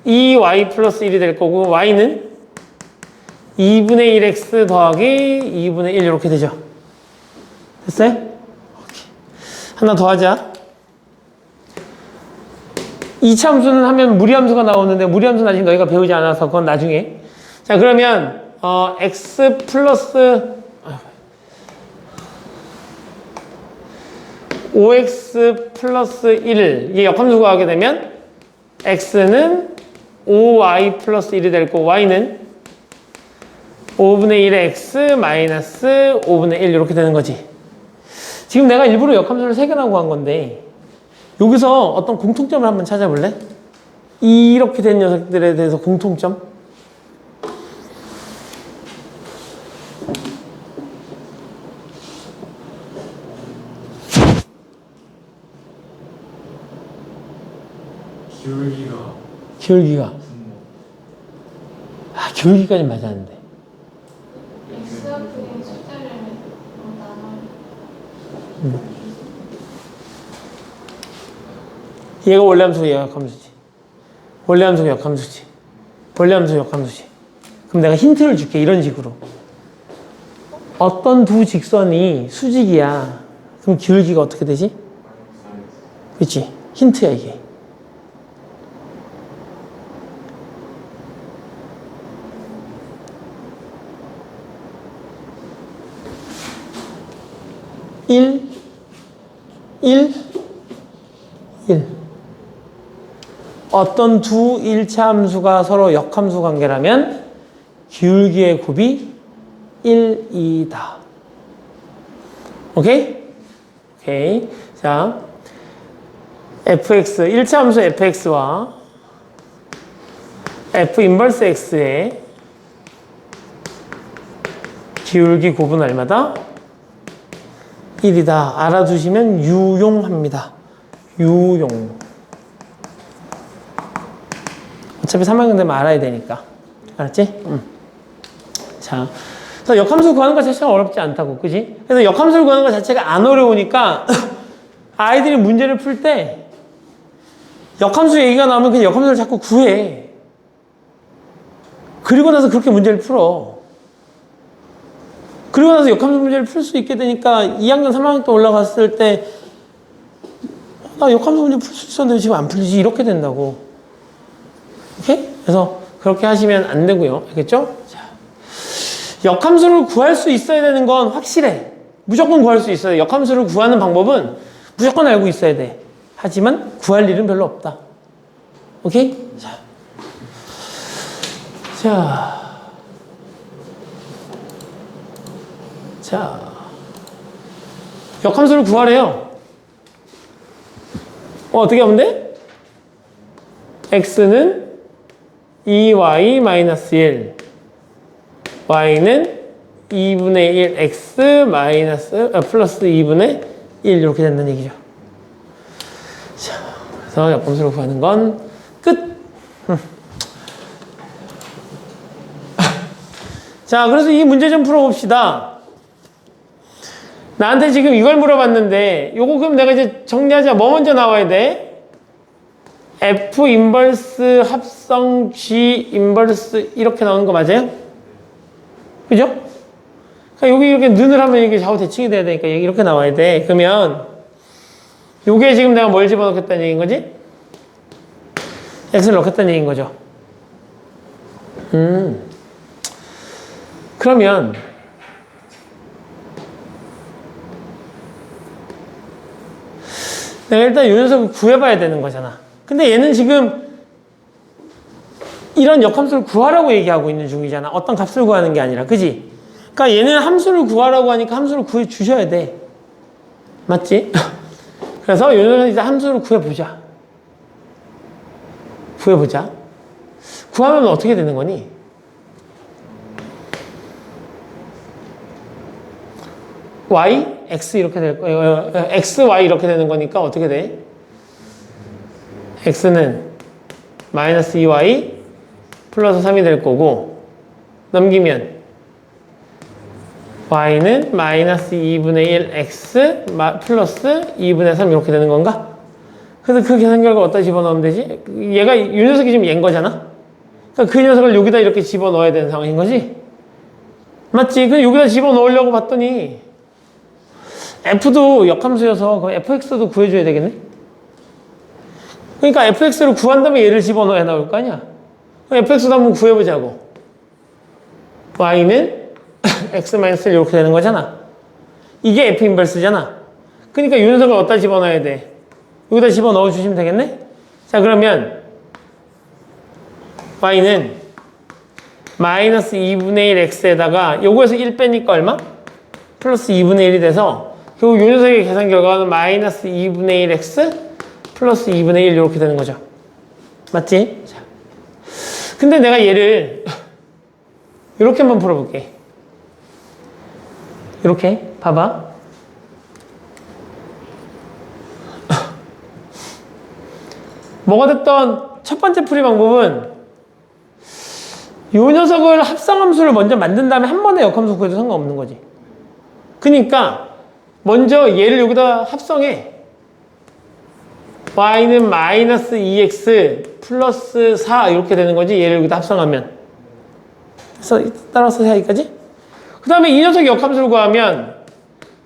2y 플러스 1이 될 거고 y는 2분의 1x 더하기 2분의 1 이렇게 되죠. 됐어요? 오케이. 하나 더 하자. 이차함수는 하면 무리함수가 나오는데 무리함수는 아직 너희가 배우지 않아서 그건 나중에. 자, 그러면 x 플러스 5x 플러스 1 이게 역함수 구하게 되면 x는 5y 플러스 1이 될 거고 y는 5분의 1의 x 마이너스 5분의 1 이렇게 되는 거지. 지금 내가 일부러 역함수를 3개나 구한 건데 여기서 어떤 공통점을 한번 찾아볼래? 이렇게 된 녀석들에 대해서 공통점? 기울기가 분모. 기울기까지 맞았는데 x와 v의 숫자를 나눠. 얘가 원래함수 얘가 역함수지. 원래함수가 역함수지. 원래함수 역함수지. 그럼 내가 힌트를 줄게. 이런 식으로 어떤 두 직선이 수직이야. 그럼 기울기가 어떻게 되지? 그렇지. 힌트야 이게. 일 어떤 두 일차 함수가 서로 역함수 관계라면 기울기의 곱이 1이다. 오케이? 오케이. 자, fx, 일차 함수 fx와 f 인버스 x의 기울기 곱은 얼마다? 1이다. 알아두시면 유용합니다. 유용. 어차피 3학년 되면 알아야 되니까. 알았지? 자, 그래서 역함수 구하는 것 자체가 어렵지 않다고, 그지? 그래서 역함수를 구하는 것 자체가 안 어려우니까 아이들이 문제를 풀 때 역함수 얘기가 나오면 그냥 역함수를 자꾸 구해. 그리고 나서 그렇게 문제를 풀어. 그리고 나서 역함수 문제를 풀 수 있게 되니까 2학년, 3학년 때 올라갔을 때 나 역함수 문제 풀 수 있었는데 지금 안 풀리지 이렇게 된다고. 오케이? 그래서 그렇게 하시면 안 되고요. 알겠죠? 자, 역함수를 구할 수 있어야 되는 건 확실해. 무조건 구할 수 있어요. 역함수를 구하는 방법은 무조건 알고 있어야 돼. 하지만 구할 일은 별로 없다. 오케이? 자, 역함수를 구하래요. 어떻게 하면 돼? x는 2y-1, y는 2분의 1 x 플러스 2분의 1 이렇게 된다는 얘기죠. 자, 그래서 역함수를 구하는 건 끝. 자, 그래서 이 문제 좀 풀어봅시다. 나한테 지금 이걸 물어봤는데 요거 그럼 내가 이제 정리하자. 뭐 먼저 나와야 돼? F 인버스 합성 G 인버스 이렇게 나오는 거 맞아요? 그죠? 그러니까 여기 이렇게 눈을 하면 이게 좌우 대칭이 돼야 되니까 이렇게 나와야 돼. 그러면 요게 지금 내가 뭘 집어넣겠다는 얘기인 거지? X를 넣겠다는 얘기인 거죠. 그러면 내가 일단 요 녀석을 구해봐야 되는 거잖아. 근데 얘는 지금 이런 역함수를 구하라고 얘기하고 있는 중이잖아. 어떤 값을 구하는 게 아니라. 그지? 그러니까 얘는 함수를 구하라고 하니까 함수를 구해 주셔야 돼. 맞지? 그래서 요 녀석은 이제 함수를 구해보자. 구하면 어떻게 되는 거니? y, x 이렇게 될 거예요. x, y 이렇게 되는 거니까 어떻게 돼? x는 마이너스 2y 플러스 3이 될 거고, 넘기면 y는 마이너스 2분의 1 x 플러스 2분의 3 이렇게 되는 건가? 그래서 그 계산 결과 어디다 집어넣으면 되지? 얘가 이 녀석이 지금 얘인 거잖아? 그러니까 그 녀석을 여기다 이렇게 집어넣어야 되는 상황인 거지? 맞지? 그 여기다 집어넣으려고 봤더니 f도 역함수여서 그럼 fx도 구해줘야 되겠네? 그러니까 fx를 구한 다음에 얘를 집어넣어야 나올 거 아니야? 그럼 fx도 한번 구해보자고. y는 x-1 이렇게 되는 거잖아. 이게 f 인버스잖아. 그러니까 이 녀석을 어디다 집어넣어야 돼? 여기다 집어넣어 주시면 되겠네? 자, 그러면 y는 마이너스 2분의 1 x에다가 요거에서 1 빼니까 얼마? 플러스 2분의 1이 돼서 결국 요 녀석의 계산 결과는 마이너스 2분의 1 x 플러스 2분의 1 이렇게 되는 거죠. 맞지? 자. 근데 내가 얘를 이렇게 한번 풀어볼게. 이렇게 봐봐. 뭐가 됐던 첫 번째 풀이 방법은 요 녀석을 합성함수를 먼저 만든 다음에 한 번에 역함수 구해도 상관없는 거지. 그러니까 먼저 얘를 여기다 합성해. y는 마이너스 2x 플러스 4 이렇게 되는 거지. 얘를 여기다 합성하면. 그래서 따라서 해야기까지. 그 다음에 이 녀석 역함수를 구하면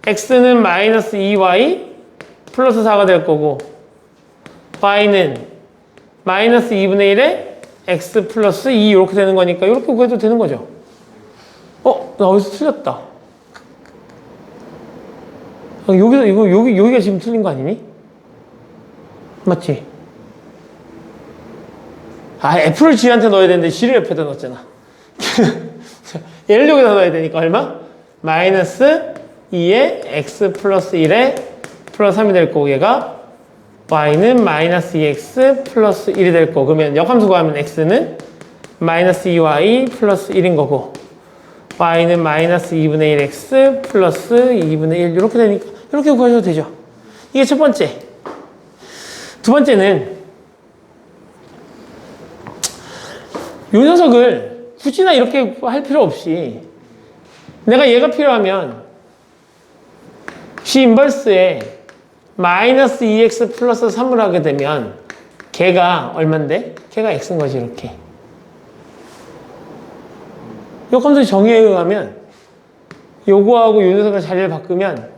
x는 마이너스 2y 플러스 4가 될 거고 y는 마이너스 2분의 1에 x 플러스 2 이렇게 되는 거니까 이렇게 구해도 되는 거죠. 나 어디서 틀렸다. 여기가 지금 틀린 거 아니니? 맞지? f를 g한테 넣어야 되는데 g를 옆에다 넣었잖아. 얘를 여기다 넣어야 되니까 얼마? 마이너스 2에 x 플러스 1에 플러스 3이 될 거고 얘가 y는 마이너스 2x 플러스 1이 될 거고 그러면 역함수 구하면 x는 마이너스 2y 플러스 1인 거고 y는 마이너스 2분의 1x 플러스 2분의 1 이렇게 되니까 이렇게 구하셔도 되죠. 이게 첫 번째. 두 번째는 이 녀석을 굳이나 이렇게 할 필요 없이 내가 얘가 필요하면 G 인버스에 마이너스 2x 플러스 3을 하게 되면 걔가 얼만데? 걔가 x인 거지 이렇게. 역함수 정의에 의하면 요거하고 요 녀석의 자리를 바꾸면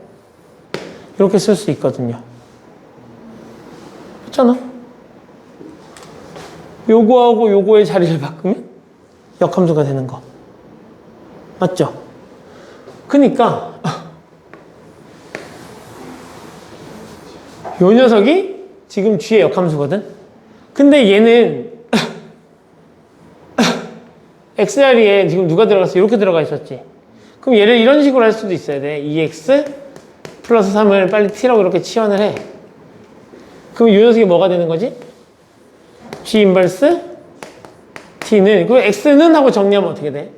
이렇게 쓸 수 있거든요. 그렇잖아? 요거하고 요거의 자리를 바꾸면 역함수가 되는 거. 맞죠? 그니까 요 녀석이 지금 G의 역함수거든? 근데 얘는 X자리에 지금 누가 들어갔어? 이렇게 들어가 있었지. 그럼 얘를 이런 식으로 할 수도 있어야 돼. 2X 플러스 3을 빨리 T라고 이렇게 치환을 해. 그럼 요 녀석이 뭐가 되는 거지? G 인버스 T는, 그리고 X는 하고 정리하면 어떻게 돼?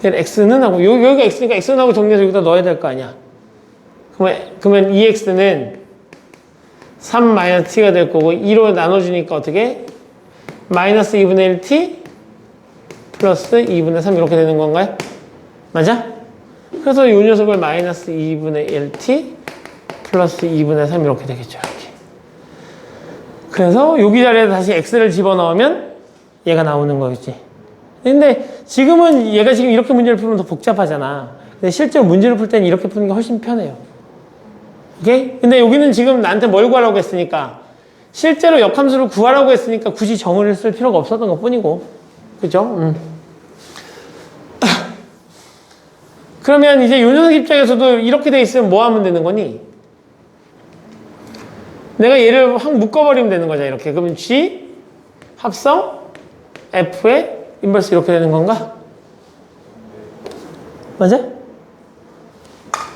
X는 하고, 여기가 X니까 X는 하고 정리해서 여기다 넣어야 될 거 아니야. 그러면 2X는 3-T가 될 거고 2로 나눠주니까 어떻게? 마이너스 2분의 1T 플러스 2분의 3 이렇게 되는 건가요? 맞아? 그래서 이 녀석을 마이너스 2분의 1T 플러스 2분의 3 이렇게 되겠죠. 이렇게. 그래서 여기 자리에 다시 X를 집어넣으면 얘가 나오는 거겠지. 근데 지금은 얘가 지금 이렇게 문제를 풀면 더 복잡하잖아. 근데 실제로 문제를 풀 때는 이렇게 푸는 게 훨씬 편해요. 오케이? 근데 여기는 지금 나한테 뭘 구하라고 했으니까 실제로 역함수를 구하라고 했으니까 굳이 정의를 쓸 필요가 없었던 것 뿐이고. 그죠? 그러면 이제 요 녀석 입장에서도 이렇게 돼 있으면 뭐 하면 되는 거니? 내가 얘를 확 묶어버리면 되는 거잖아. 이렇게. 그러면 G 합성 F에 인버스 이렇게 되는 건가? 맞아?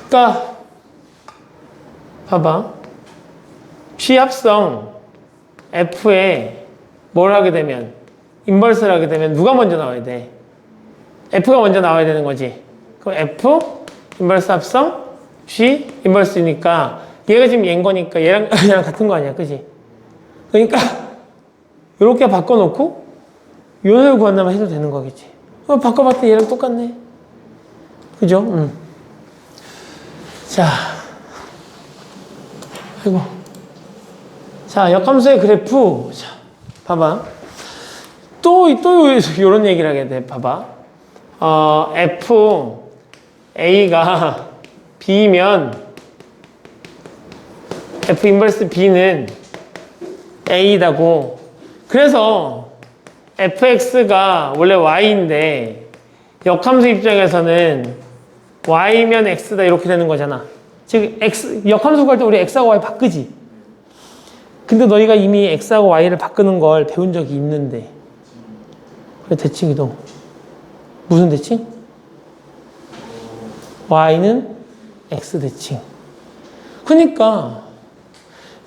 그러니까 봐봐. G합성 F에 뭘 하게 되면 인버스를 하게 되면 누가 먼저 나와야 돼? F가 먼저 나와야 되는 거지. 그럼 F 인버스 합성 G 인버스니까 얘가 지금 얘인 거니까 얘랑 같은 거 아니야, 그지? 그러니까 이렇게 바꿔놓고 요 녀석을 구한다면 해도 되는 거겠지. 바꿔봤더니 얘랑 똑같네. 그죠? 자, 아이고. 자, 역함수의 그래프. 자, 봐봐. 또 요런 얘기를 하게 돼. 봐봐. F, A가 B면 F 인버스 B는 A다고. 그래서 fx가 원래 y인데 역함수 입장에서는 y면 x다 이렇게 되는 거잖아. 즉 역함수 구할 때 우리 x하고 y 바꾸지. 근데 너희가 이미 x하고 y를 바꾸는 걸 배운 적이 있는데. 그래, 대칭 이동. 무슨 대칭? y는 x 대칭. 그러니까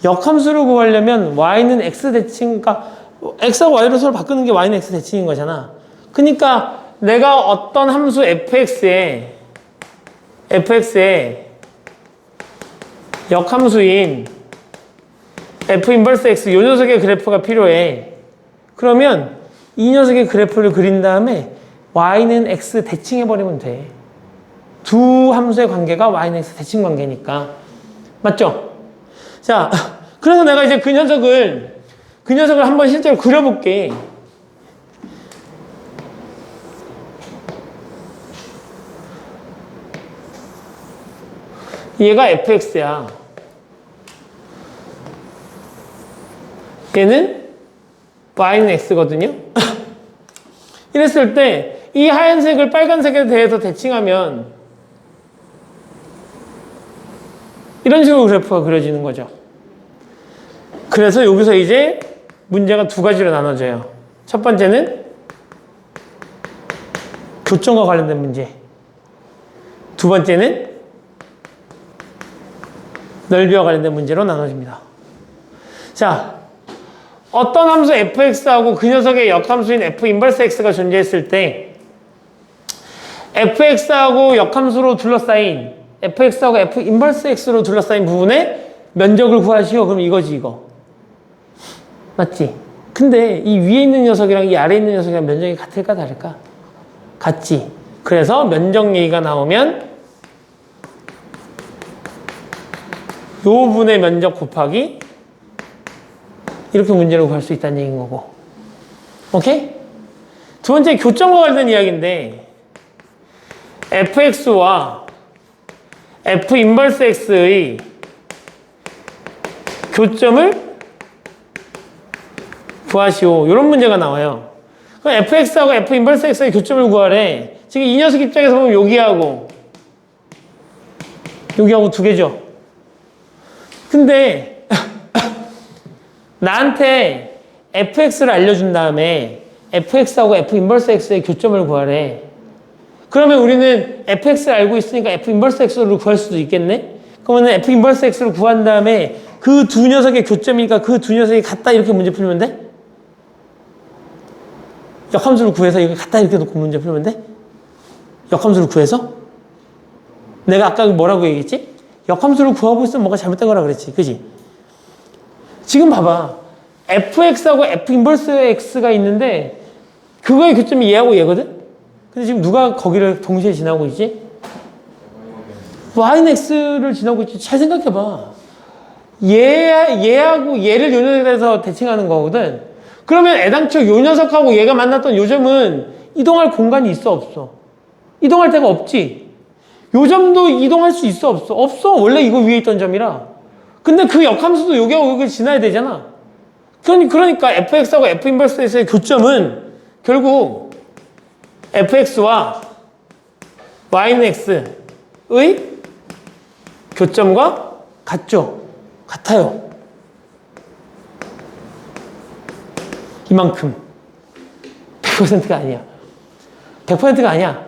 역함수를 구하려면 y는 x 대칭, 그러니까 x하고 y로 서로 바꾸는 게 y는 x 대칭인 거잖아. 그러니까 내가 어떤 함수 fx에 역함수인 f 인버스 x 요 녀석의 그래프가 필요해. 그러면 이 녀석의 그래프를 그린 다음에 y는 x 대칭해버리면 돼. 두 함수의 관계가 y는 x 대칭 관계니까. 맞죠? 자, 그래서 내가 이제 그 녀석을 한번 실제로 그려볼게. 얘가 fx야. 얘는 y는 x거든요. 이랬을 때 이 하얀색을 빨간색에 대해서 대칭하면 이런 식으로 그래프가 그려지는 거죠. 그래서 여기서 이제 문제가 두 가지로 나눠져요. 첫 번째는 교점과 관련된 문제. 두 번째는 넓이와 관련된 문제로 나눠집니다. 자, 어떤 함수 fx하고 그 녀석의 역함수인 f 인버스 x가 존재했을 때 fx하고 역함수로 둘러싸인 fx하고 f 인버스 x로 둘러싸인 부분의 면적을 구하시오. 그럼 이거지, 이거. 맞지? 근데 이 위에 있는 녀석이랑 이 아래에 있는 녀석이랑 면적이 같을까 다를까? 같지. 그래서 면적 얘기가 나오면 요 분의 면적 곱하기 이렇게 문제를 구할 수 있다는 얘기인 거고. 오케이? 두 번째 교점과 관련된 이야기인데 fx와 f 인버스 x의 교점을 구하시오. 이런 문제가 나와요. 그럼 fx하고 f 인버스 x의 교점을 구하래. 지금 이 녀석 입장에서 보면 여기하고 두 개죠. 근데 나한테 fx를 알려준 다음에 fx하고 f 인버스 x의 교점을 구하래. 그러면 우리는 fx를 알고 있으니까 f 인버스 x를 구할 수도 있겠네? 그러면 f 인버스 x를 구한 다음에 그 두 녀석의 교점이니까 그 두 녀석이 같다 이렇게 문제 풀면 돼? 역함수를 구해서 이거 같다 이렇게 놓고 문제 풀면 돼? 역함수를 구해서? 내가 아까 뭐라고 얘기했지? 역함수를 구하고 있으면 뭐가 잘못된 거라 그랬지. 그지? 지금 봐봐. fx하고 f 인버스 x가 있는데 그거의 교점이 얘하고 얘거든? 근데 지금 누가 거기를 동시에 지나고 있지? y는 x를 지나고 있지. 잘 생각해봐. 얘하고 얘를 요 녀석에서 대칭하는 거거든. 그러면 애당초 요 녀석하고 얘가 만났던 요 점은 이동할 공간이 있어 없어? 이동할 데가 없지. 요 점도 이동할 수 있어 없어? 없어. 원래 이거 위에 있던 점이라. 근데 그 역함수도 여기하고 여기를 지나야 되잖아. 그러니까 fx하고 f 인버스 x의 교점은 결국 fx와 y는 x의 교점과 같죠? 같아요. 이만큼. 100%가 아니야. 100%가 아니야.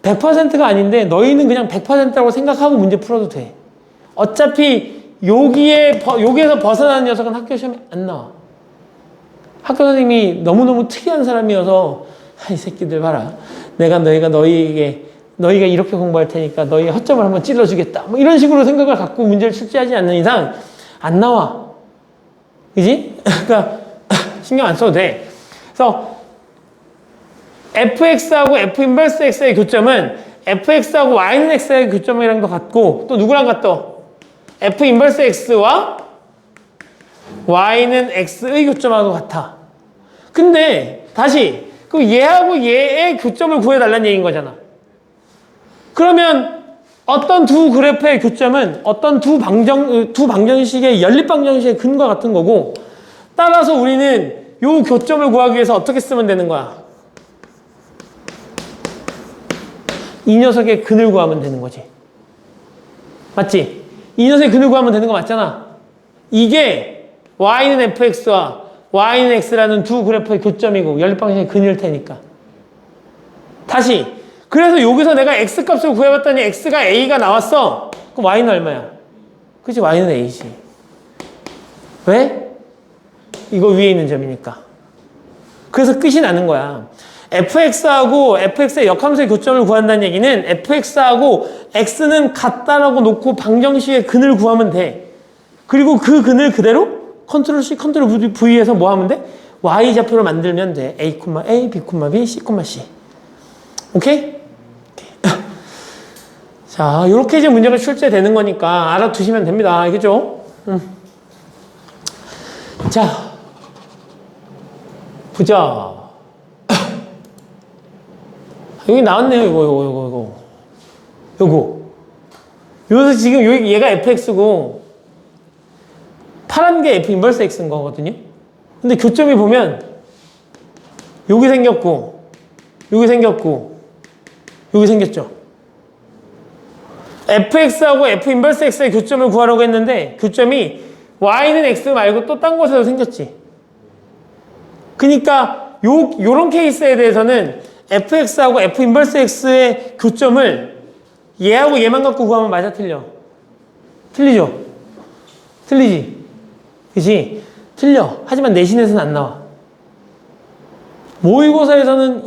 100%가 아닌데 너희는 그냥 100%라고 생각하고 문제 풀어도 돼. 어차피 여기에서 벗어나는 녀석은 학교 시험에 안 나와. 학교 선생님이 너무너무 특이한 사람이어서 이 새끼들 봐라. 너희가 이렇게 공부할 테니까 너희 허점을 한번 찔러주겠다. 뭐 이런 식으로 생각을 갖고 문제를 출제하지 않는 이상 안 나와. 그지? 그러니까 신경 안 써도 돼. 그래서 fx하고 f 인버스 x의 교점은 fx하고 y는 x의 교점이랑도 같고 또 누구랑 같더? f 인버스 x와 y는 x의 교점하고 같아. 근데 다시 그럼 얘하고 얘의 교점을 구해달라는 얘기인 거잖아. 그러면 어떤 두 그래프의 교점은 어떤 두 방정식의 연립방정식의 근과 같은 거고 따라서 우리는 요 교점을 구하기 위해서 어떻게 쓰면 되는 거야? 이 녀석의 근을 구하면 되는 거지. 맞지? 이 녀석의 근을 구하면 되는 거 맞잖아. 이게 y는 fx와 y는 x라는 두 그래프의 교점이고 연립방정식의 근일 테니까. 다시 그래서 여기서 내가 x값을 구해봤더니 x가 a가 나왔어. 그럼 y는 얼마야? 그치? y는 a지. 왜? 이거 위에 있는 점이니까. 그래서 끝이 나는 거야. fx하고 fx의 역함수의 교점을 구한다는 얘기는 fx하고 x는 같다라고 놓고 방정식의 근을 구하면 돼. 그리고 그 근을 그대로 컨트롤 C, 컨트롤 V에서 뭐 하면 돼? y좌표로 만들면 돼. a, a, b, b, c, c. 오케이? 자, 이렇게 이제 문제가 출제되는 거니까 알아두시면 됩니다. 알겠죠? 자, 보자. 여기 나왔네요. 요거. 여기서 지금 얘가 fx고 파란 게 f 인버스 x인 거거든요. 근데 교점이 보면 여기 생겼고 여기 생겼고 여기 생겼죠. fx하고 f 인버스 x의 교점을 구하려고 했는데 교점이 y는 x 말고 또 딴 곳에서 생겼지. 그러니까 요런 케이스에 대해서는 fx하고 f 인버스 x의 교점을 얘하고 얘만 갖고 구하면 맞아 틀려? 틀리죠? 틀리지? 그치? 틀려. 하지만 내신에서는 안 나와. 모의고사에서는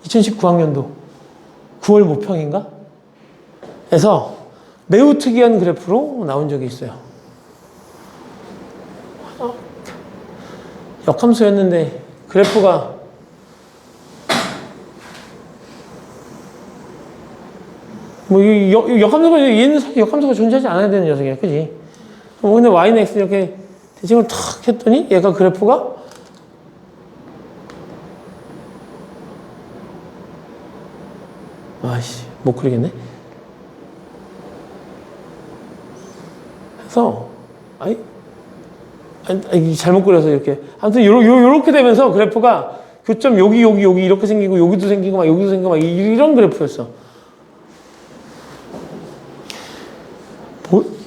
2019학년도 9월 모평인가? 에서 매우 특이한 그래프로 나온 적이 있어요. 역함수였는데 그래프가 뭐 얘는 역함수가 존재하지 않아야 되는 녀석이야. 그지? 근데 y는 x 이렇게 대칭을 탁 했더니 얘가 그래프가 아씨 못 그리겠네. 그래서 아니 잘못 그려서 이렇게 아무튼 요렇게 되면서 그래프가 교점 여기 이렇게 생기고 여기도 생기고 막 여기도 생기고 막 이런 그래프였어.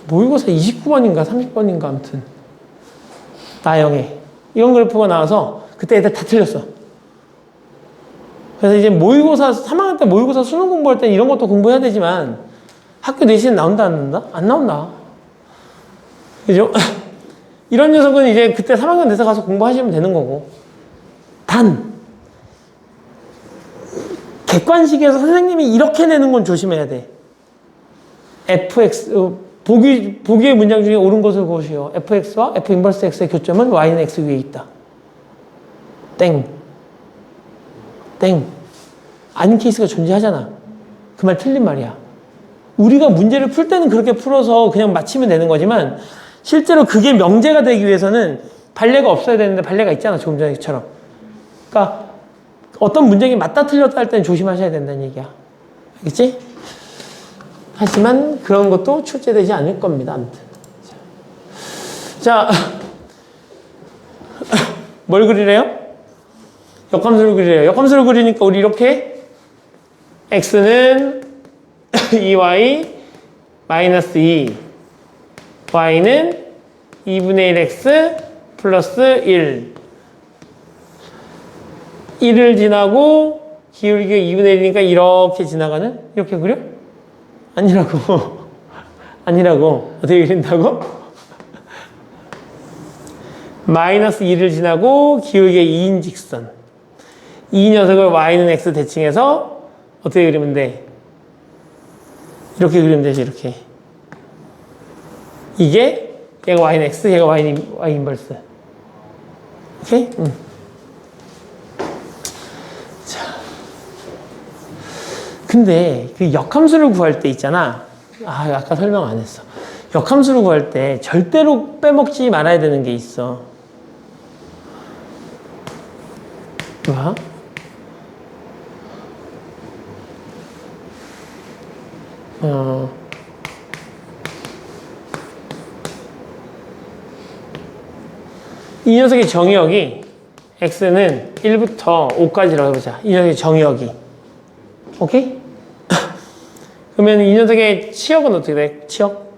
모의고사 29번인가 30번인가 아무튼 나영에 이런 그래프가 나와서 그때 애들 다 틀렸어. 그래서 이제 모의고사 3학년 때 모의고사 수능 공부할 때 이런 것도 공부해야 되지만 학교 내신에 나온다 안 나온다? 안 나온다. 그죠? 이런 녀석은 이제 그때 3학년 돼서 가서 공부하시면 되는 거고. 단 객관식에서 선생님이 이렇게 내는 건 조심해야 돼. fx 보기의 문장 중에 옳은 것을 보시오. fx와 f 인버스 x의 교점은 y는 x 위에 있다. 땡. 아닌 케이스가 존재하잖아. 그 말 틀린 말이야. 우리가 문제를 풀 때는 그렇게 풀어서 그냥 맞히면 되는 거지만 실제로 그게 명제가 되기 위해서는 발레가 없어야 되는데 발레가 있잖아. 조금 전에처럼. 그러니까 어떤 문장이 맞다 틀렸다 할 때는 조심하셔야 된다는 얘기야. 알겠지? 하지만 그런 것도 출제되지 않을 겁니다. 아무튼. 자, 뭘 그리래요? 역함수를 그리래요. 역함수를 그리니까 우리 이렇게 x는 2y 마이너스 2 y는 2분의 1x 플러스 1 1을 지나고 기울기가 2분의 1이니까 이렇게 지나가는? 이렇게 그려? 아니라고. 아니라고. 어떻게 그린다고? 마이너스 2를 지나고 기울기가 2인 직선. 이 녀석을 y는 x 대칭해서 어떻게 그리면 돼? 이렇게 그리면 되지, 이렇게. 이게 얘가 y는 x, 얘가 y 인버스. 오케이? 자. 근데 그 역함수를 구할 때 있잖아. 아, 아까 설명 안 했어. 역함수를 구할 때 절대로 빼먹지 말아야 되는 게 있어. 뭐야? 이 녀석의 정의역이 x는 1부터 5까지라고 해보자. 이 녀석의 정의역이. 오케이? 그러면 이 녀석의 치역은 어떻게 돼? 치역?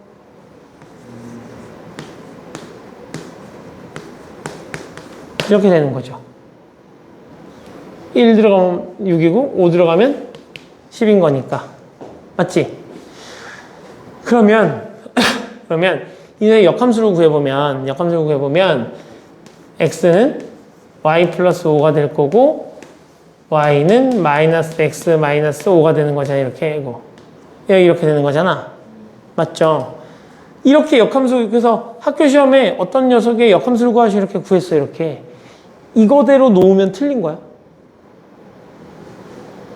이렇게 되는 거죠. 1 들어가면 6이고 5 들어가면 10인 거니까. 맞지? 그러면 이 녀석의 역함수를 구해보면 x는 y 플러스 5가 될 거고 y는 마이너스 x 마이너스 5가 되는 거잖아. 이렇게 이렇게 되는 거잖아. 맞죠? 이렇게 역함수, 그래서 학교 시험에 어떤 녀석의 역함수를 구하시 이렇게 구했어. 이렇게 이거대로 놓으면 틀린 거야.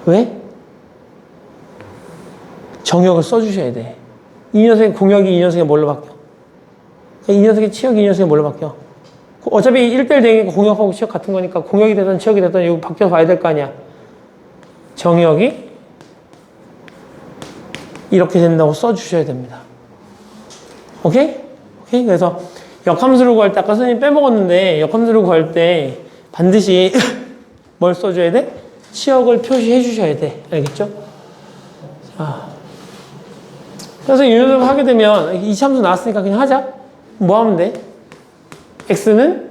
왜? 정역을 써주셔야 돼. 이 녀석의 공역이 이 녀석의 뭘로 바뀌어? 이 녀석의 치역이 이 녀석의 뭘로 바뀌어? 어차피 1대1 되니까 공역하고 치역 같은 거니까 공역이 되든 치역이 되든 이거 바뀌어서 봐야 될 거 아니야. 정역이 이렇게 된다고 써주셔야 됩니다. 오케이? 오케이? 그래서 역함수를 구할 때 아까 선생님 빼먹었는데 역함수를 구할 때 반드시 뭘 써줘야 돼? 치역을 표시해 주셔야 돼. 알겠죠? 자. 그래서 이 녀석 하게 되면 이 함수 나왔으니까 그냥 하자. 뭐 하면 돼? x는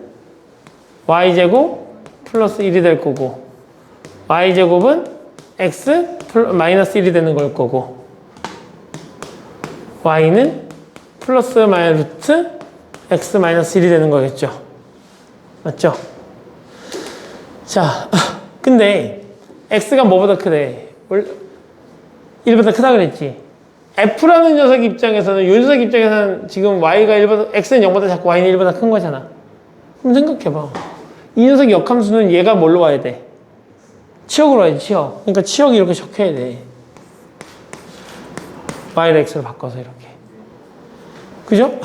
y제곱 플러스 1이 될 거고 y제곱은 x 마이너스 1이 되는 걸 거고 y는 플러스 마이너스 루트 x 마이너스 1이 되는 거겠죠. 맞죠? 자, 근데 x가 뭐보다 크대? 1보다 크다 그랬지. F라는 녀석 입장에서는, 요 녀석 입장에서는 지금 Y가 1보다, X는 0보다 작고 Y는 1보다 큰 거잖아. 그럼 생각해봐. 이 녀석 역함수는 얘가 뭘로 와야 돼? 치역으로 와야지, 치역. 그러니까 치역이 이렇게 적혀야 돼. Y를 X로 바꿔서 이렇게. 그죠?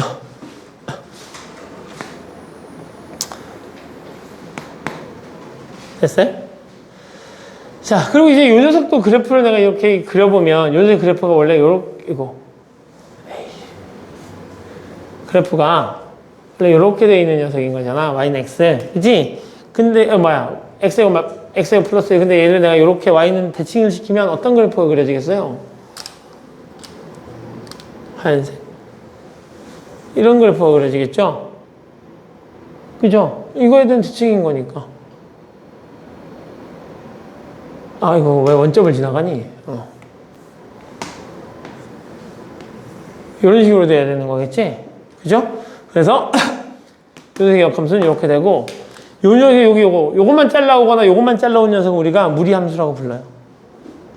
됐어요? 자, 그리고 이제 요 녀석도 그래프를 내가 이렇게 그려보면, 요 녀석 그래프가 원래 이거. 그래프가 원래 이렇게 되어 있는 녀석인 거잖아. y는 x. 그치? 근데, x가 플러스 1. 근데 얘를 내가 이렇게 y는 대칭을 시키면 어떤 그래프가 그려지겠어요? 하얀색. 이런 그래프가 그려지겠죠? 그죠? 이거에 대한 대칭인 거니까. 아, 이거 왜 원점을 지나가니? 이런 식으로 돼야 되는 거겠지? 그죠? 그래서, 요새 역함수는 이렇게 되고, 요 녀석이 요것만 잘라오거나 요것만 잘라온 녀석은 우리가 무리함수라고 불러요.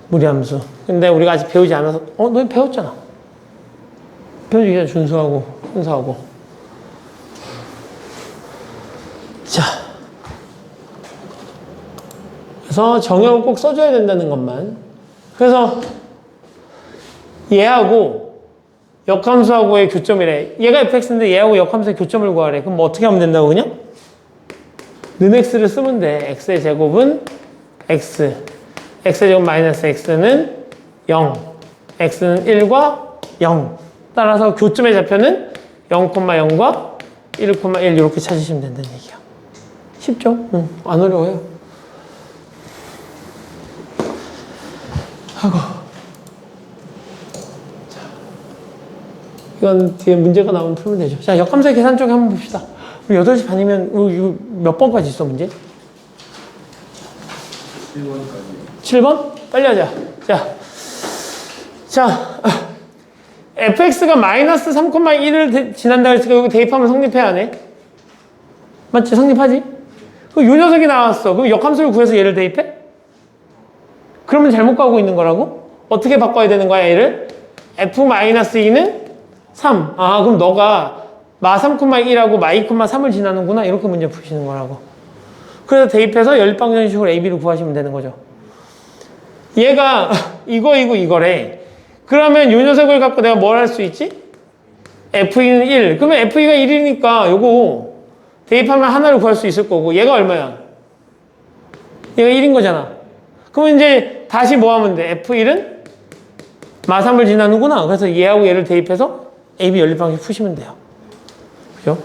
무리함수. 근데 우리가 아직 배우지 않아서, 너 배웠잖아. 배워주기 전에 준수하고, 순수하고. 자. 그래서 정형을 꼭 써줘야 된다는 것만. 그래서 얘하고 역함수하고의 교점이래. 얘가 fx인데 얘하고 역함수의 교점을 구하래. 그럼 뭐 어떻게 하면 된다고 그냥? 는 x를 쓰면 돼. x의 제곱은 x. x의 제곱 마이너스 x는 0. x는 1과 0. 따라서 교점의 좌표는 0,0과 1,1 이렇게 찾으시면 된다는 얘기야. 쉽죠? 응, 안 어려워요. 하고. 자, 이건 뒤에 문제가 나오면 풀면 되죠. 자, 역함수의 계산 쪽에 한번 봅시다. 우리 8시 반이면, 이거 몇 번까지 있어, 문제? 7번까지. 7번? 빨리 하자. 자, fx가 마이너스 3,1을 지난다 그랬으니까 여기 대입하면 성립해야 하네. 맞지? 성립하지? 그 요 녀석이 나왔어. 그럼 역함수를 구해서 얘를 대입해? 그러면 잘못 가고 있는 거라고? 어떻게 바꿔야 되는 거야, 얘를? f-2는 3. 아, 그럼 너가 마 3,1하고 마 2,3을 지나는구나. 이렇게 문제 푸시는 거라고. 그래서 대입해서 연립방정식으로 AB를 구하시면 되는 거죠. 얘가 이거래. 그러면 요 녀석을 갖고 내가 뭘 할 수 있지? F2는 1. 그러면 F2가 1이니까 요거 대입하면 하나를 구할 수 있을 거고 얘가 얼마야? 얘가 1인 거잖아. 그러면 이제 다시 뭐 하면 돼? F1은 마3을 지나는구나. 그래서 얘하고 얘를 대입해서 AB 연립방식 푸시면 돼요. 그죠?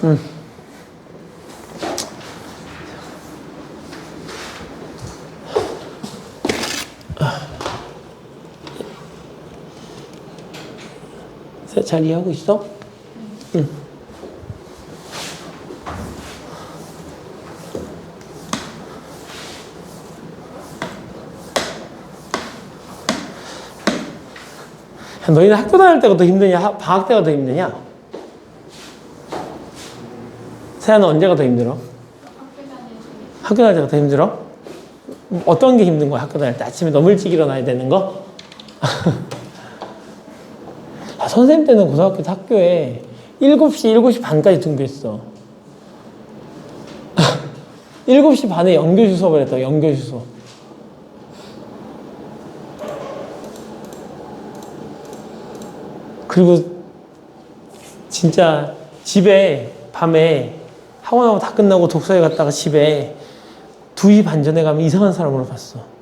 잘 이해하고 있어? 응. 너희는 학교 다닐 때가 더 힘드냐? 방학 때가 더 힘드냐? 세아는 언제가 더 힘들어? 학교 다닐 때가 더 힘들어? 어떤 게 힘든 거야, 학교 다닐 때? 아침에 너무 일찍 일어나야 되는 거? 선생님 때는 고등학교 때 학교에 7시, 7시 반까지 등교했어. 7시 반에 연교주 수업을 했다, 연교주 수업. 그리고 진짜 집에 밤에 학원하고 다 끝나고 독서에 갔다가 집에 2시 반 전에 가면 이상한 사람으로 봤어.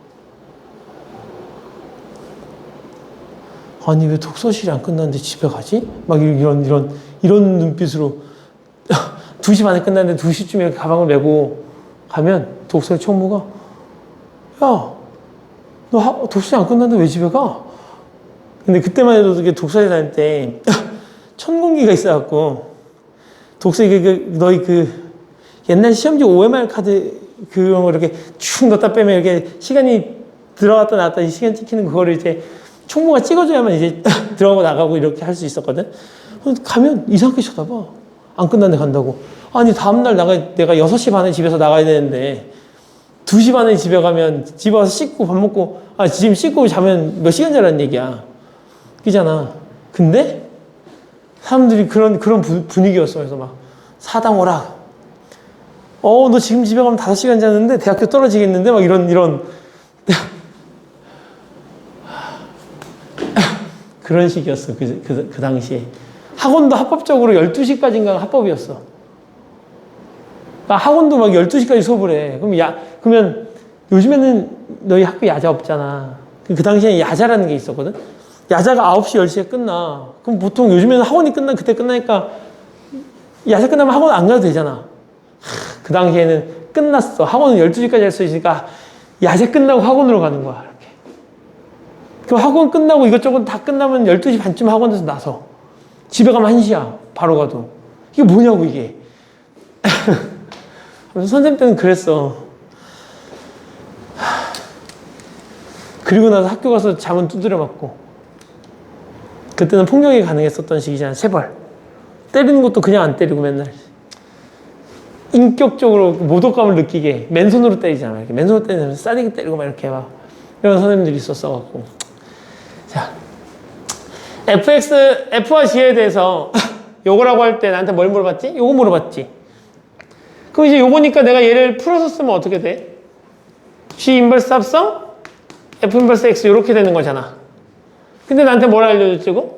아니 왜 독서실이 안 끝났는데 집에 가지? 막 이런 눈빛으로 2시 반에 끝났는데 2시쯤에 가방을 메고 가면 독서실 총무가 야, 너 독서실 안 끝났는데 왜 집에 가? 근데 그때만 해도 독서실 다닐 때 천공기가 있어갖고 독서 너희 옛날 시험지 OMR 카드 그런 거 이렇게 쭉 넣었다 빼면 이렇게 시간이 들어갔다 나왔다 이 시간 찍히는 그거를 이제 총무가 찍어줘야만 이제 들어가고 나가고 이렇게 할 수 있었거든. 가면 이상하게 쳐다봐. 안 끝났는데 간다고. 아니 다음날 내가 6시 반에 집에서 나가야 되는데 2시 반에 집에 가면 집에 와서 씻고 밥 먹고 지금 씻고 자면 몇 시간 자라는 얘기야. 그잖아. 근데 사람들이 그런 분위기였어. 그래서 막 사당 오라. 너 지금 집에 가면 5시간 자는데 대학교 떨어지겠는데 막 이런 그런 식이었어. 그 당시에. 학원도 합법적으로 12시까지인가 합법이었어. 학원도 막 12시까지 수업을 해. 그러면 요즘에는 너희 학교 야자 없잖아. 그 당시에 야자라는 게 있었거든. 야자가 9시, 10시에 끝나. 그럼 보통 요즘에는 학원이 그때 끝나니까 야자 끝나면 학원 안 가도 되잖아. 그 당시에는 끝났어. 학원은 12시까지 할 수 있으니까 야자 끝나고 학원으로 가는 거야. 이렇게. 그럼 학원 끝나고 이것저것 다 끝나면 12시 반쯤 학원에서 나서 집에 가면 1시야. 바로 가도. 이게 뭐냐고 이게. 선생님 때는 그랬어. 그리고 나서 학교 가서 잠은 두드려 맞고. 그때는 폭력이 가능했었던 시기잖아. 체벌. 때리는 것도 그냥 안 때리고 맨날 인격적으로 모독감을 느끼게 맨손으로 때리잖아. 이렇게 맨손으로 때리면서 싸대기 때리고 막 이렇게 막 이런 선생님들이 있었어갖고. 자, F와 G에 대해서 요거라고 할 때 나한테 뭘 물어봤지? 요거 물어봤지. 그럼 이제 요거니까 내가 얘를 풀어서 쓰면 어떻게 돼? G 인버스 합성 F 인버스 X 요렇게 되는 거잖아. 근데 나한테 뭘 알려줬지, 이거?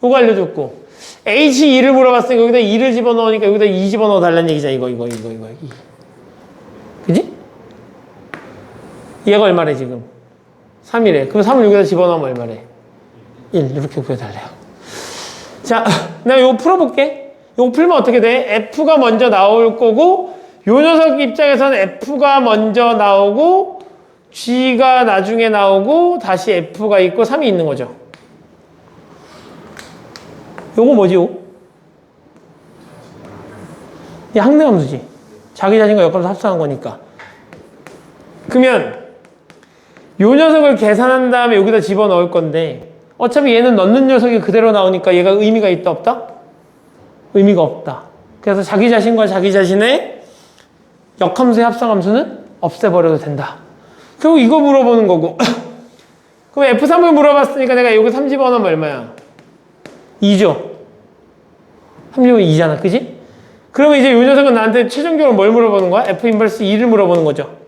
요거 알려줬고. H2를 물어봤으니까 여기다 2를 집어넣으니까 여기다 2 집어넣어 달라는 얘기잖아. 이거. 그지? 얘가 얼마래, 지금? 3이래. 그럼 3을 여기다 집어넣으면 얼마래? 1. 이렇게 구해달래요. 자, 내가 요거 풀어볼게. 요거 풀면 어떻게 돼? F가 먼저 나올 거고, 요 녀석 입장에서는 F가 먼저 나오고, G가 나중에 나오고, 다시 F가 있고, 3이 있는 거죠. 요거 뭐지, 요거? 이 항등함수지. 자기 자신과 역함수 합성한 거니까. 그러면 요 녀석을 계산한 다음에 여기다 집어넣을 건데 어차피 얘는 넣는 녀석이 그대로 나오니까 얘가 의미가 있다 없다? 의미가 없다. 그래서 자기 자신과 자기 자신의 역함수의 합성함수는 없애버려도 된다. 결국 이거 물어보는 거고 그럼 F3을 물어봤으니까 내가 여기 3 집어넣으면 얼마야? 2죠. 3 집어넣으면 2잖아. 그지? 그러면 이제 요 녀석은 나한테 최종적으로 뭘 물어보는 거야? F 인버스 2를 물어보는 거죠.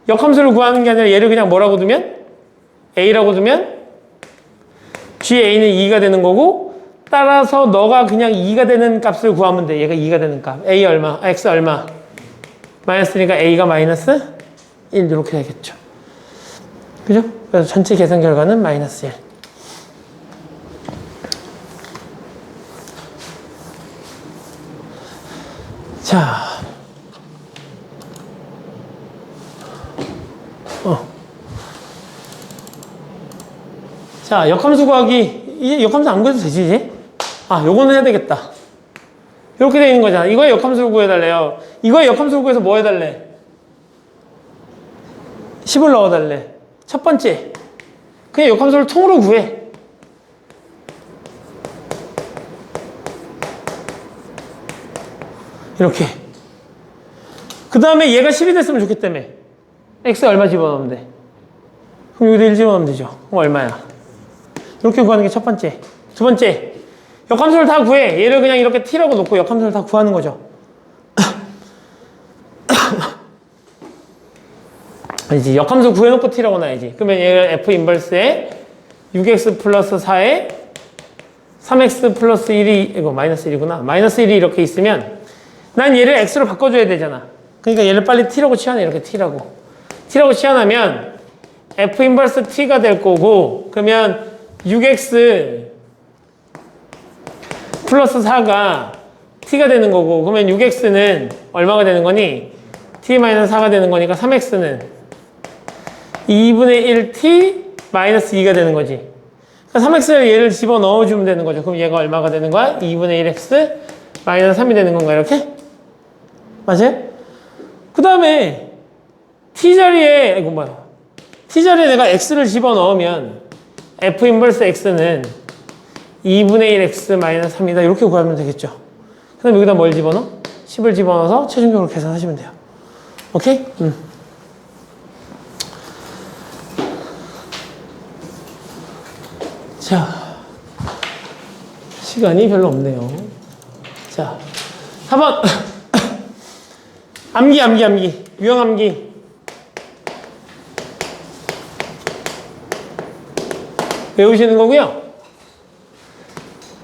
역함수를 구하는 게 아니라 얘를 그냥 뭐라고 두면? A라고 두면 GA는 2가 되는 거고 따라서 너가 그냥 2가 되는 값을 구하면 돼. 얘가 2가 되는 값. A 얼마? X 얼마? 마이너스니까 A가 마이너스 1 이렇게 되겠죠. 그죠? 그래서 전체 계산 결과는 마이너스 1. 자. 자, 역함수 구하기. 이제 역함수 안 구해도 되지, 이제? 아, 요거는 해야 되겠다. 이렇게 돼 있는 거잖아. 이거에 역함수를 구해달래요. 이거에 역함수를 구해서 뭐 해달래? 10을 넣어달래. 첫 번째. 그냥 역함수를 통으로 구해. 이렇게. 그 다음에 얘가 10이 됐으면 좋겠다며. x 얼마 집어넣으면 돼? 그럼 여기다 1 집어넣으면 되죠. 그럼 얼마야? 이렇게 구하는 게 첫 번째. 두 번째. 역함수를 다 구해. 얘를 그냥 이렇게 t라고 놓고 역함수를 다 구하는 거죠. 아니지. 역함수 구해놓고 t라고 놔야지. 그러면 얘를 f 인버스에 6x 플러스 4에 3x 플러스 1이 이거 마이너스 1이구나. 마이너스 1이 이렇게 있으면 난 얘를 x로 바꿔줘야 되잖아. 그러니까 얘를 빨리 t라고 치환해. 이렇게 t라고. t라고 치환하면 f 인버스 t가 될 거고 그러면 6x 플러스 4가 t가 되는 거고 그러면 6x는 얼마가 되는 거니? t 마이너스 4가 되는 거니까 3x는 2분의 1t 마이너스 2가 되는 거지. 그러니까 3x를 얘를 집어넣어주면 되는 거죠. 그럼 얘가 얼마가 되는 거야? 2분의 1x 마이너스 3이 되는 건가 이렇게? 맞아요? 그 다음에 t자리에 이거 뭐야? t자리에 내가 x를 집어넣으면 f 인버스 x는 2분의 1x 마이너스 3이다. 이렇게 구하면 되겠죠. 그 다음에 여기다 뭘 집어넣어? 10을 집어넣어서 최종적으로 계산하시면 돼요. 오케이? 자, 시간이 별로 없네요. 자, 4번. 암기. 유형 암기. 외우시는 거고요.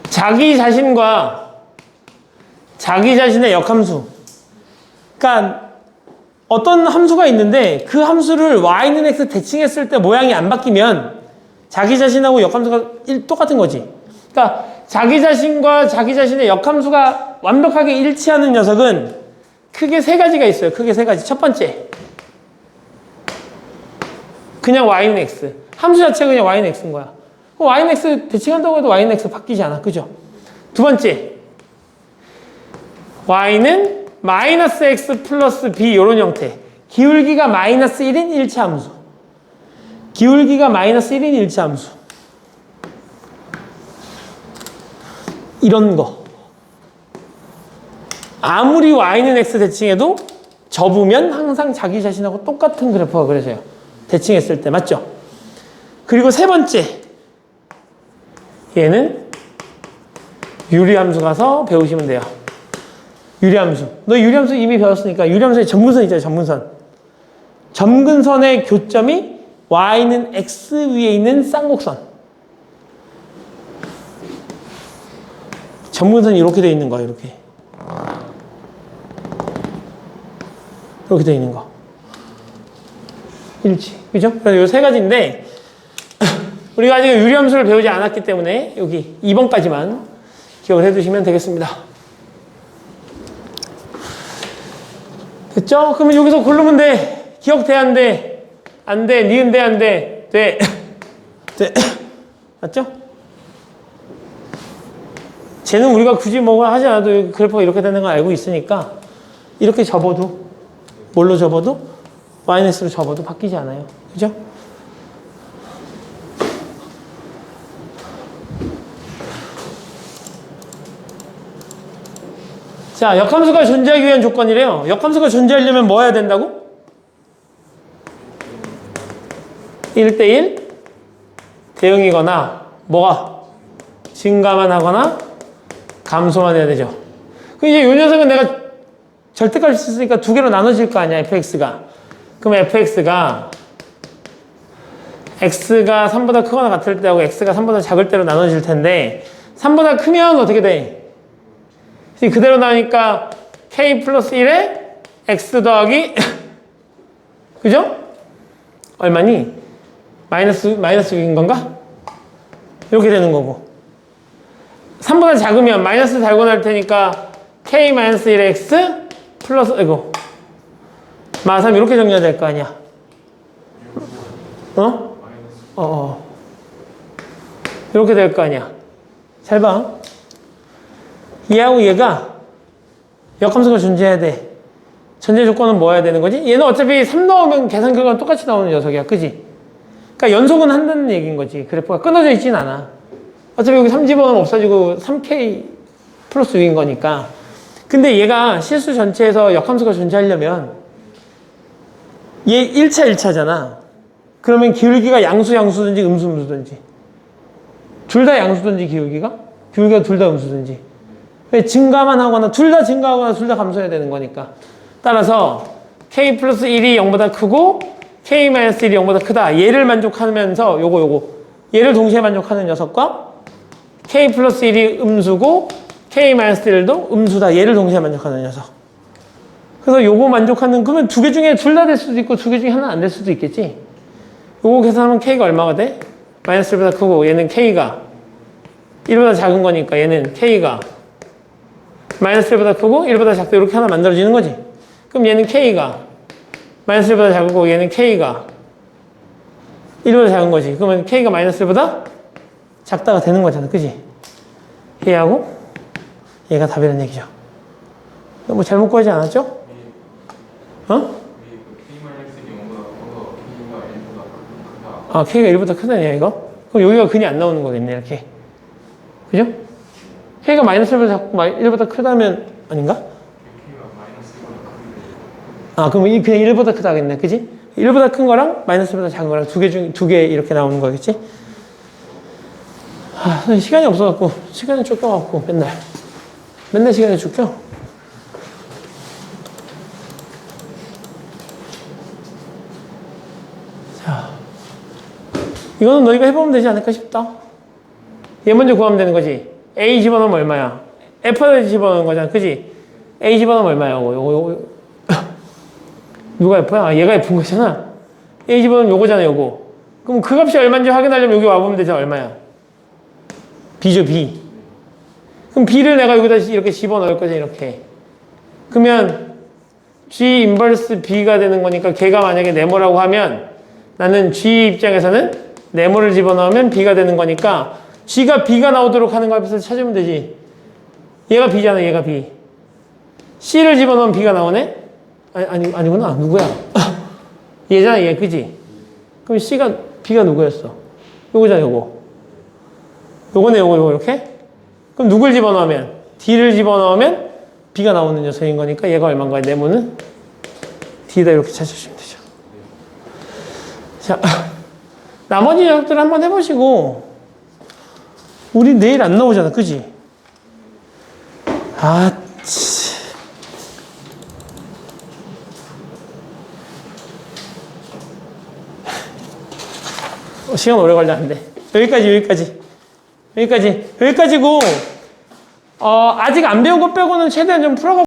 자기 자신과 자기 자신의 역함수. 그러니까 어떤 함수가 있는데 그 함수를 y는 x 대칭했을 때 모양이 안 바뀌면 자기 자신하고 역함수가 똑같은 거지. 그러니까 자기 자신과 자기 자신의 역함수가 완벽하게 일치하는 녀석은 크게 세 가지가 있어요. 크게 세 가지. 첫 번째. 그냥 y는 x. 함수 자체가 그냥 y는 x인 거야. y는 x 대칭한다고 해도 y는 x 바뀌지 않아. 그죠? 두 번째. y는 마이너스 x 플러스 b 이런 형태. 기울기가 마이너스 1인 일치 함수. 기울기가 마이너스 1인 일치 함수. 이런 거. 아무리 y는 x 대칭해도 접으면 항상 자기 자신하고 똑같은 그래프가 그려져요. 대칭했을 때. 맞죠? 그리고 세 번째. 얘는 유리함수 가서 배우시면 돼요. 유리함수. 너 유리함수 이미 배웠으니까 유리함수의 점근선 있잖아요. 점근선. 점근선의 교점이 y는 x 위에 있는 쌍곡선. 점근선이 이렇게 돼 있는 거야. 이렇게. 이렇게 돼 있는 거. 일치. 그죠? 그래서 이 세 가지인데 우리가 아직 유리함수를 배우지 않았기 때문에 여기 2번까지만 기억을 해두시면 되겠습니다. 됐죠? 그러면 여기서 고르면 돼. 기억돼, 안 돼? 안 돼. 니은 돼, 안 돼? 돼. 돼. 맞죠? 쟤는 우리가 굳이 뭐 하지 않아도 그래프가 이렇게 되는 걸 알고 있으니까 이렇게 접어도 뭘로 접어도 마이너스로 접어도 바뀌지 않아요. 그죠? 자, 역함수가 존재하기 위한 조건이래요. 역함수가 존재하려면 뭐 해야 된다고? 1대1 대응이거나 뭐가 증가만 하거나 감소만 해야 되죠. 그럼 이제 이 녀석은 내가 절대값이 있으니까 두 개로 나눠질 거 아니야, fx가. 그럼 fx가 x가 3보다 크거나 같을 때하고 x가 3보다 작을 때로 나눠질 텐데 3보다 크면 어떻게 돼? 그대로 나오니까 k 플러스 1에 x 더하기 그죠? 얼마니? 마이너스 6인 건가? 이렇게 되는 거고 3보다 작으면 마이너스 달고 날 테니까 k 마이너스 1에 x 플러스 이거 마삼 이렇게 정리가 될 거 아니야. 이렇게 될 거 아니야. 잘 봐. 얘하고 얘가 역함수가 존재해야 돼. 전제 조건은 뭐 해야 되는 거지? 얘는 어차피 3 넣으면 계산 결과는 똑같이 나오는 녀석이야. 그지? 그러니까 연속은 한다는 얘기인 거지. 그래프가 끊어져 있진 않아. 어차피 여기 3 집어넣으면 없어지고 3k 플러스 6인 거니까. 근데 얘가 실수 전체에서 역함수가 존재하려면 얘 1차잖아. 그러면 기울기가 양수든지 음수든지 둘 다 양수든지 기울기가 둘 다 음수든지 증가만 하거나 둘 다 증가하거나 둘 다 감소해야 되는 거니까 따라서 k 플러스 1이 0보다 크고 k 마이너스 1이 0보다 크다. 얘를 만족하면서 요거 얘를 동시에 만족하는 녀석과 k 플러스 1이 음수고 k 마이너스 1도 음수다. 얘를 동시에 만족하는 녀석. 그래서 요거 만족하는 그러면 두 개 중에 둘 다 될 수도 있고 두 개 중에 하나 안 될 수도 있겠지. 요거 계산하면 k가 얼마가 돼? 마이너스 1보다 크고 얘는 k가 1보다 작은 거니까 얘는 k가 마이너스 1보다 크고 1보다 작다 이렇게 하나 만들어지는 거지. 그럼 얘는 k가 마이너스 1보다 작고 얘는 k가 1보다 작은 거지. 그러면 k가 마이너스 1보다 작다가 되는 거잖아. 그지? 얘하고 얘가 답이라는 얘기죠. 뭐 잘못 구하지 않았죠? 어? 아, k가 1보다 크다냐 이거? 그럼 여기가 근이 안 나오는 거겠네 이렇게. 그죠? k가 마이너스 1보다 작고 1보다 크다면 아닌가? 아, 그럼 그냥 1보다 크다겠네. 그지? 1보다 큰 거랑 마이너스 1보다 작은 거랑 두 개 이렇게 나오는 거겠지? 아, 시간이 없어갖고 시간이 쫓겨갖고 맨날 시간이 쫓겨. 자, 이거는 너희가 해보면 되지 않을까 싶다. 얘 먼저 구하면 되는 거지. A 집어넣으면 얼마야? F를 집어넣는 거잖아. 그지? A 집어넣으면 얼마야? 요거. 누가 F야? 아, 얘가 F인 거잖아. A 집어넣으면 요거잖아, 요거. 그럼 그 값이 얼마인지 확인하려면 여기 와보면 되잖아. 얼마야? B죠, B. 그럼 B를 내가 여기다 이렇게 집어넣을 거잖아, 이렇게. 그러면 G 인버스 B가 되는 거니까 걔가 만약에 네모라고 하면 나는 G 입장에서는 네모를 집어넣으면 B가 되는 거니까 G가 B가 나오도록 하는 값을 찾으면 되지. 얘가 B잖아, 얘가 B. C를 집어넣으면 B가 나오네? 아니구나. 누구야? 얘잖아, 얘. 그지? 그럼 B가 누구였어? 요거잖아, 요거. 요거네, 요거, 이렇게? 그럼 누굴 집어넣으면? D를 집어넣으면 B가 나오는 녀석인 거니까 얘가 얼마인가요? 네모는 D다 이렇게 찾으시면 되죠. 자, 나머지 녀석들 한번 해보시고 우리 내일 안 나오잖아. 그지? 아, 치. 시간 오래 걸렸는데. 여기까지고, 아직 안 배운 것 빼고는 최대한 좀 풀어가